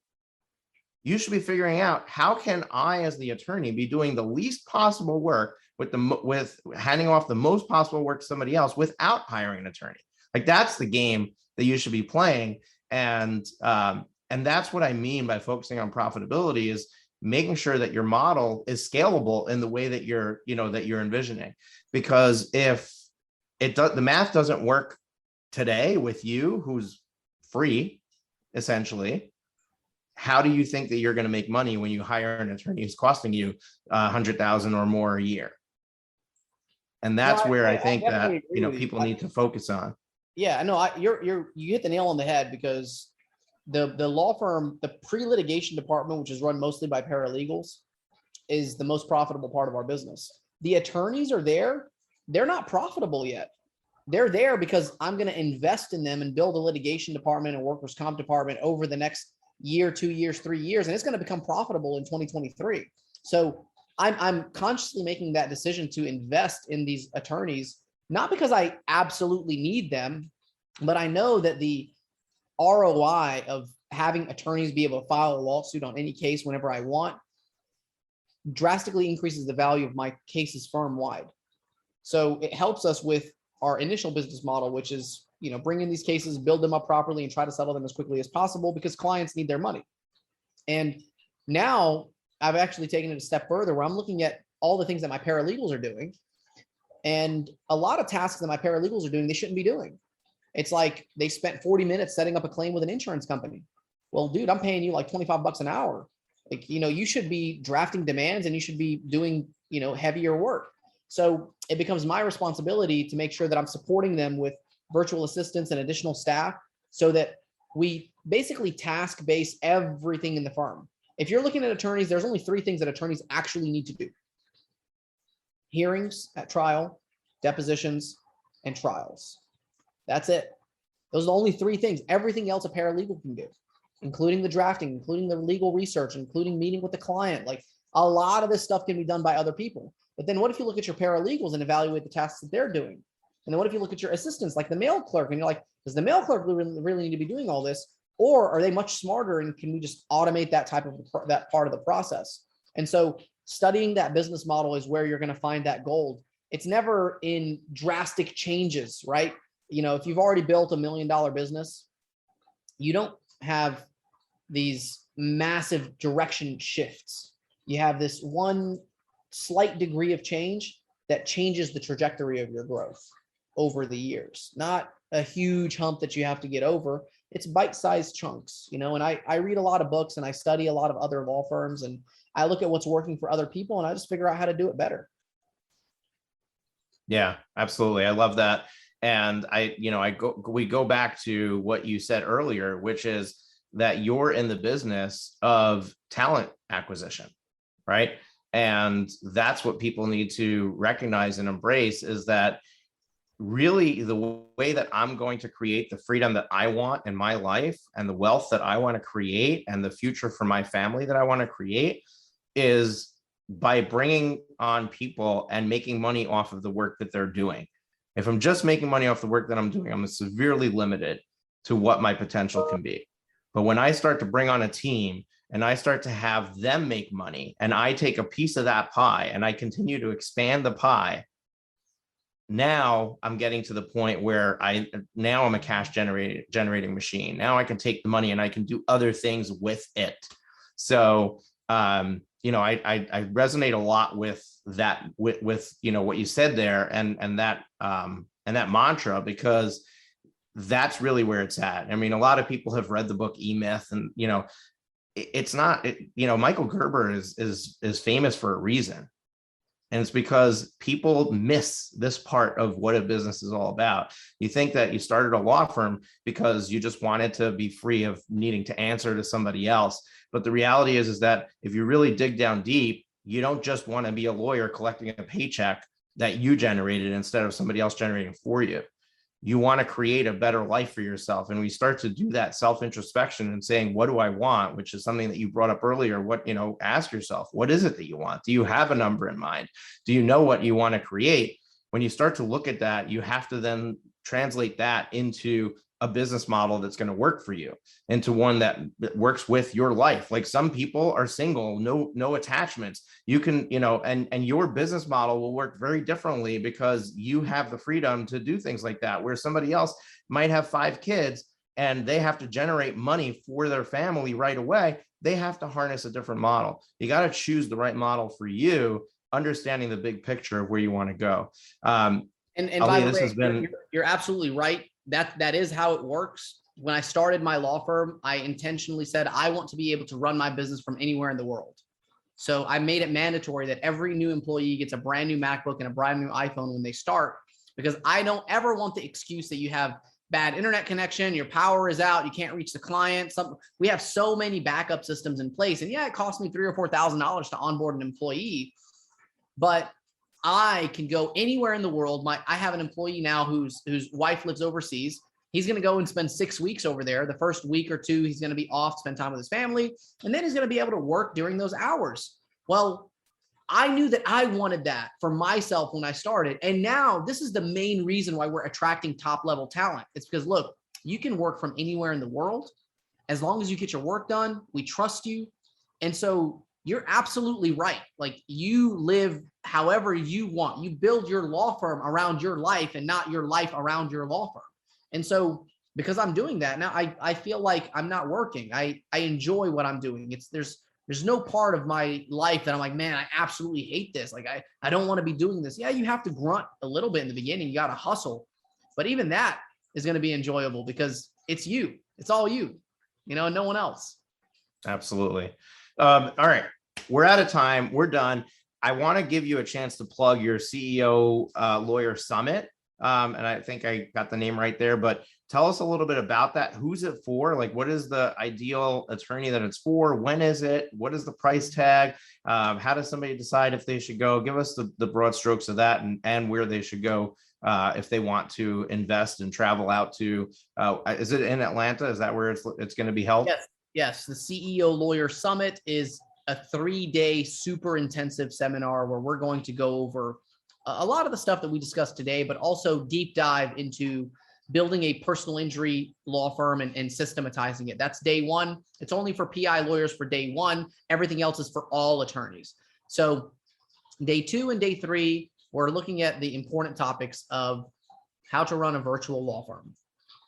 You should be figuring out, how can I, as the attorney, be doing the least possible work with handing off the most possible work to somebody else without hiring an attorney? Like, that's the game that you should be playing. And that's what I mean by focusing on profitability, is making sure that your model is scalable in the way that you're envisioning. Because if the math doesn't work today with you, who's free, essentially, how do you think that you're going to make money when you hire an attorney who's costing you $100,000 or more a year? And that's where I think that people need to focus on. Yeah, no, you hit the nail on the head, because the law firm, the pre-litigation department, which is run mostly by paralegals, is the most profitable part of our business. The attorneys are there. They're not profitable yet. They're there because I'm going to invest in them and build a litigation department and workers' comp department over the next year, 2 years, 3 years, and it's going to become profitable in 2023. So I'm consciously making that decision to invest in these attorneys, not because I absolutely need them, but I know that the ROI of having attorneys be able to file a lawsuit on any case whenever I want drastically increases the value of my cases firm-wide. So it helps us with our initial business model, which is, bring in these cases, build them up properly, and try to settle them as quickly as possible because clients need their money. And now I've actually taken it a step further where I'm looking at all the things that my paralegals are doing. And a lot of tasks that my paralegals are doing, they shouldn't be doing. It's like they spent 40 minutes setting up a claim with an insurance company. Well, dude, I'm paying you like $25 an hour. Like, you should be drafting demands and you should be doing, heavier work. So it becomes my responsibility to make sure that I'm supporting them with virtual assistants and additional staff so that we basically task base everything in the firm. If you're looking at attorneys, there's only 3 things that attorneys actually need to do: hearings at trial, depositions, and trials. That's it. Those are the only 3 things. Everything else a paralegal can do, including the drafting, including the legal research, including meeting with the client. Like, a lot of this stuff can be done by other people. But then what if you look at your paralegals and evaluate the tasks that they're doing? And then what if you look at your assistants, like the mail clerk, and you're like, does the mail clerk really need to be doing all this? Or are they much smarter and can we just automate that that part of the process? And so studying that business model is where you're going to find that gold. It's never in drastic changes, right? If you've already built $1 million business, you don't have these massive direction shifts. You have this one slight degree of change that changes the trajectory of your growth over the years, not a huge hump that you have to get over. It's bite-sized chunks, and I read a lot of books and I study a lot of other law firms and I look at what's working for other people and I just figure out how to do it better. Yeah, absolutely. I love that. And we go back to what you said earlier, which is that you're in the business of talent acquisition, right? And that's what people need to recognize and embrace, is that really the way that I'm going to create the freedom that I want in my life and the wealth that I want to create and the future for my family that I want to create is by bringing on people and making money off of the work that they're doing. If I'm just making money off the work that I'm doing, I'm severely limited to what my potential can be. But when I start to bring on a team and I start to have them make money and I take a piece of that pie and I continue to expand the pie, now I'm getting to the point where I'm a cash generating machine. Now I can take the money and I can do other things with it. So, I resonate a lot with that, with what you said there and that mantra, because that's really where it's at. I mean, a lot of people have read the book E-Myth, and it's not, Michael Gerber is famous for a reason. And it's because people miss this part of what a business is all about. You think that you started a law firm because you just wanted to be free of needing to answer to somebody else. But the reality is that if you really dig down deep, you don't just want to be a lawyer collecting a paycheck that you generated instead of somebody else generating for you. You want to create a better life for yourself. And we start to do that self-introspection and saying, what do I want? Which is something that you brought up earlier. Ask yourself, what is it that you want? Do you have a number in mind? Do you know what you want to create? When you start to look at that, you have to then translate that into a business model that's going to work for you, into one that works with your life. Like, some people are single, no attachments. You can, and your business model will work very differently because you have the freedom to do things like that, where somebody else might have 5 kids and they have to generate money for their family right away. They have to harness a different model. You got to choose the right model for you, understanding the big picture of where you want to go. And Ali, by the way, you're absolutely right. That is how it works. When I started my law firm, I intentionally said, I want to be able to run my business from anywhere in the world. So I made it mandatory that every new employee gets a brand new MacBook and a brand new iPhone when they start, because I don't ever want the excuse that you have bad internet connection, your power is out, you can't reach the client. We have so many backup systems in place. And yeah, it cost me $3,000 or $4,000 to onboard an employee, but I can go anywhere in the world. I have an employee now whose wife lives overseas. He's going to go and spend 6 weeks over there. The first week or two, he's going to be off, spend time with his family, and then he's going to be able to work during those hours. Well, I knew that I wanted that for myself when I started. And now this is the main reason why we're attracting top level talent. It's because, look, you can work from anywhere in the world. As long as you get your work done, we trust you. And so you're absolutely right. Like, you live however you want. You build your law firm around your life and not your life around your law firm. And so because I'm doing that now, I feel like I'm not working. I enjoy what I'm doing. There's no part of my life that I'm like, man, I absolutely hate this. Like, I don't want to be doing this. Yeah, you have to grunt a little bit in the beginning. You got to hustle. But even that is going to be enjoyable because it's you. It's all you, no one else. Absolutely. All right. We're out of time. We're done. I want to give you a chance to plug your CEO Lawyer Summit. And I think I got the name right there, but tell us a little bit about that. Who's it for? Like, what is the ideal attorney that it's for? When is it? What is the price tag? How does somebody decide if they should go? Give us the broad strokes of that and where they should go if they want to invest and travel out to. Is it in Atlanta? Is that where it's going to be held? Yes. The CEO Lawyer Summit is a 3-day super intensive seminar where we're going to go over a lot of the stuff that we discussed today, but also deep dive into building a personal injury law firm and systematizing it. That's day one. It's only for PI lawyers for day one. Everything else is for all attorneys. So day 2 and day 3, we're looking at the important topics of how to run a virtual law firm,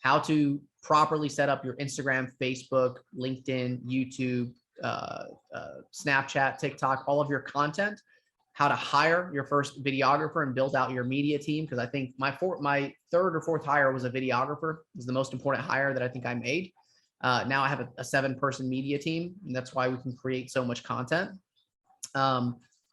how to properly set up your Instagram, Facebook, LinkedIn, YouTube, Snapchat, TikTok, all of your content, how to hire your first videographer and build out your media team. Because I think my third or fourth hire was a videographer. It was the most important hire that I think I made. Now I have a 7-person media team, and that's why we can create so much content.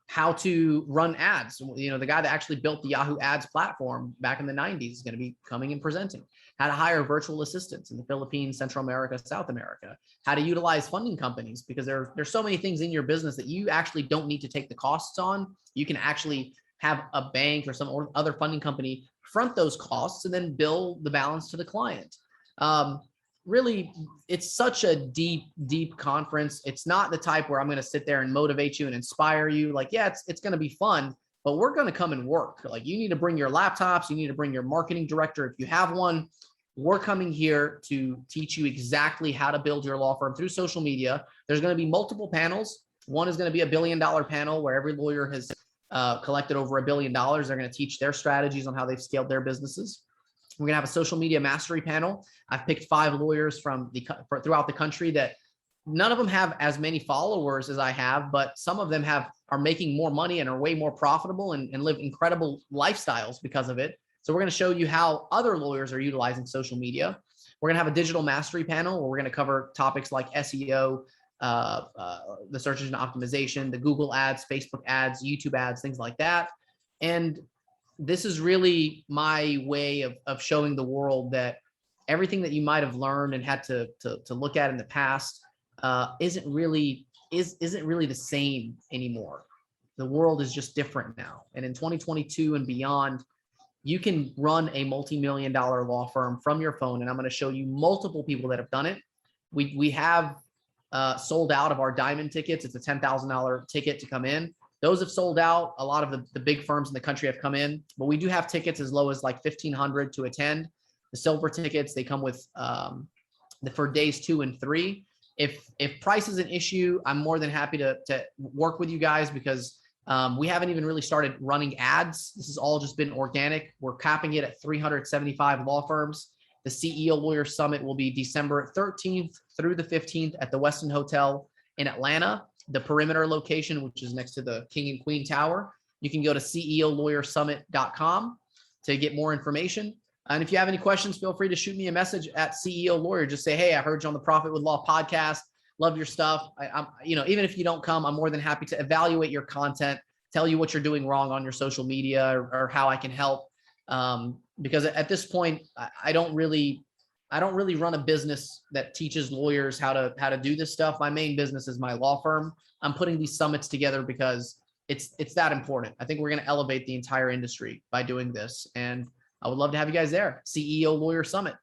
How to run ads. The guy that actually built the Yahoo Ads platform back in the 90s is going to be coming and presenting. How to hire virtual assistants in the Philippines, Central America, South America. How to utilize funding companies, because there's so many things in your business that you actually don't need to take the costs on. You can actually have a bank or some other funding company front those costs and then bill the balance to the client. Really, it's such a deep conference. It's not the type where I'm going to sit there and motivate you and inspire you. Like, yeah, it's going to be fun, but we're going to come and work. Like, you need to bring your laptops. You need to bring your marketing director if you have one. We're coming here to teach you exactly how to build your law firm through social media. There's going to be multiple panels. One is going to be $1 billion panel where every lawyer has collected over $1 billion. They're going to teach their strategies on how they've scaled their businesses. We're going to have a social media mastery panel. I've picked 5 lawyers throughout the country that none of them have as many followers as I have, but some of them are making more money and are way more profitable and live incredible lifestyles because of it. So we're going to show you how other lawyers are utilizing social media. We're going to have a digital mastery panel where we're going to cover topics like SEO, the search engine optimization, the Google ads, Facebook ads, YouTube ads, things like that. And this is really my way of showing the world that everything that you might have learned and had to look at in the past isn't really the same anymore. The world is just different now. And in 2022 and beyond, you can run a multi-million-dollar law firm from your phone. And I'm going to show you multiple people that have done it. We have sold out of our diamond tickets. It's a $10,000 ticket to come in. Those have sold out. A lot of the big firms in the country have come in, but we do have tickets as low as like $1,500 to attend. The silver tickets, they come with for days 2 and 3. If price is an issue, I'm more than happy to work with you guys because we haven't even really started running ads. This has all just been organic. We're capping it at 375 law firms. The CEO Lawyer Summit will be December 13th through the 15th at the Westin Hotel in Atlanta, the Perimeter location, which is next to the King and Queen Tower. You can go to ceolawyersummit.com to get more information. And if you have any questions, feel free to shoot me a message at CEO Lawyer. Just say, hey, I heard you on the Profit with Law podcast. Love your stuff. I'm even if you don't come, I'm more than happy to evaluate your content, tell you what you're doing wrong on your social media or how I can help. because at this point, I don't really run a business that teaches lawyers how to do this stuff. My main business is my law firm. I'm putting these summits together because it's that important. I think we're going to elevate the entire industry by doing this. And I would love to have you guys there. CEO Lawyer Summit.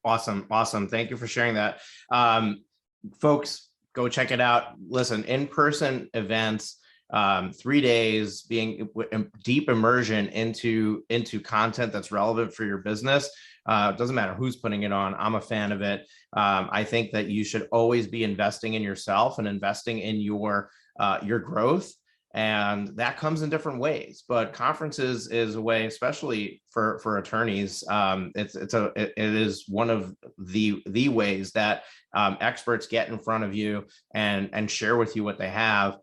Awesome. Thank you for sharing that. Folks, go check it out. Listen, in-person events, 3 days, being deep immersion into content that's relevant for your business. It doesn't matter who's putting it on. I'm a fan of it. I think that you should always be investing in yourself and investing in your growth. And that comes in different ways, but conferences is a way, especially for attorneys. It is one of the ways that experts get in front of you and share with you what they have.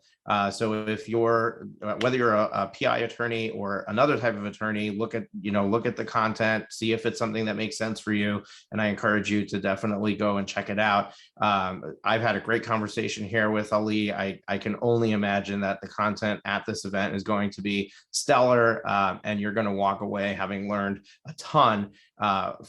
So if you're, whether you're a PI attorney or another type of attorney, look at the content, see if it's something that makes sense for you. And I encourage you to definitely go and check it out. I've had a great conversation here with Ali. I can only imagine that the content at this event is going to be stellar, and you're going to walk away having learned a ton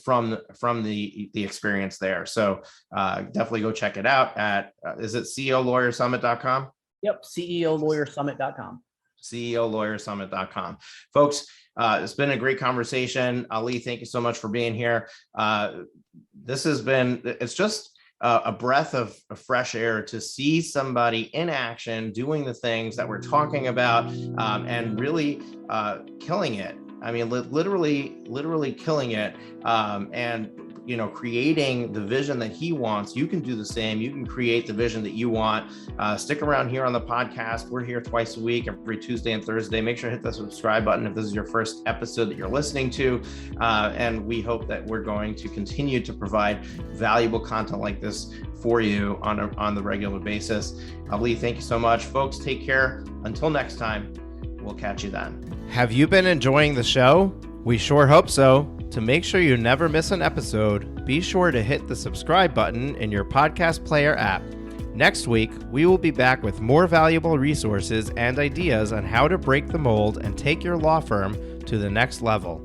from the experience there. So definitely go check it out at, is it ceolawyersummit.com? Yep. CEOLawyerSummit.com. CEOLawyerSummit.com. Folks, it's been a great conversation. Ali, thank you so much for being here. It's just a breath of fresh air to see somebody in action doing the things that we're talking about, and really killing it. I mean, literally killing it. And creating the vision that he wants. You can do the same. You can create the vision that you want. Stick around here on the podcast. We're here twice a week, every Tuesday and Thursday. Make sure to hit the subscribe button if this is your first episode that you're listening to. And we hope that we're going to continue to provide valuable content like this for you on the regular basis. Ali, thank you so much. Folks, take care. Until next time, we'll catch you then. Have you been enjoying the show? We sure hope so. To make sure you never miss an episode, be sure to hit the subscribe button in your podcast player app. Next week, we will be back with more valuable resources and ideas on how to break the mold and take your law firm to the next level.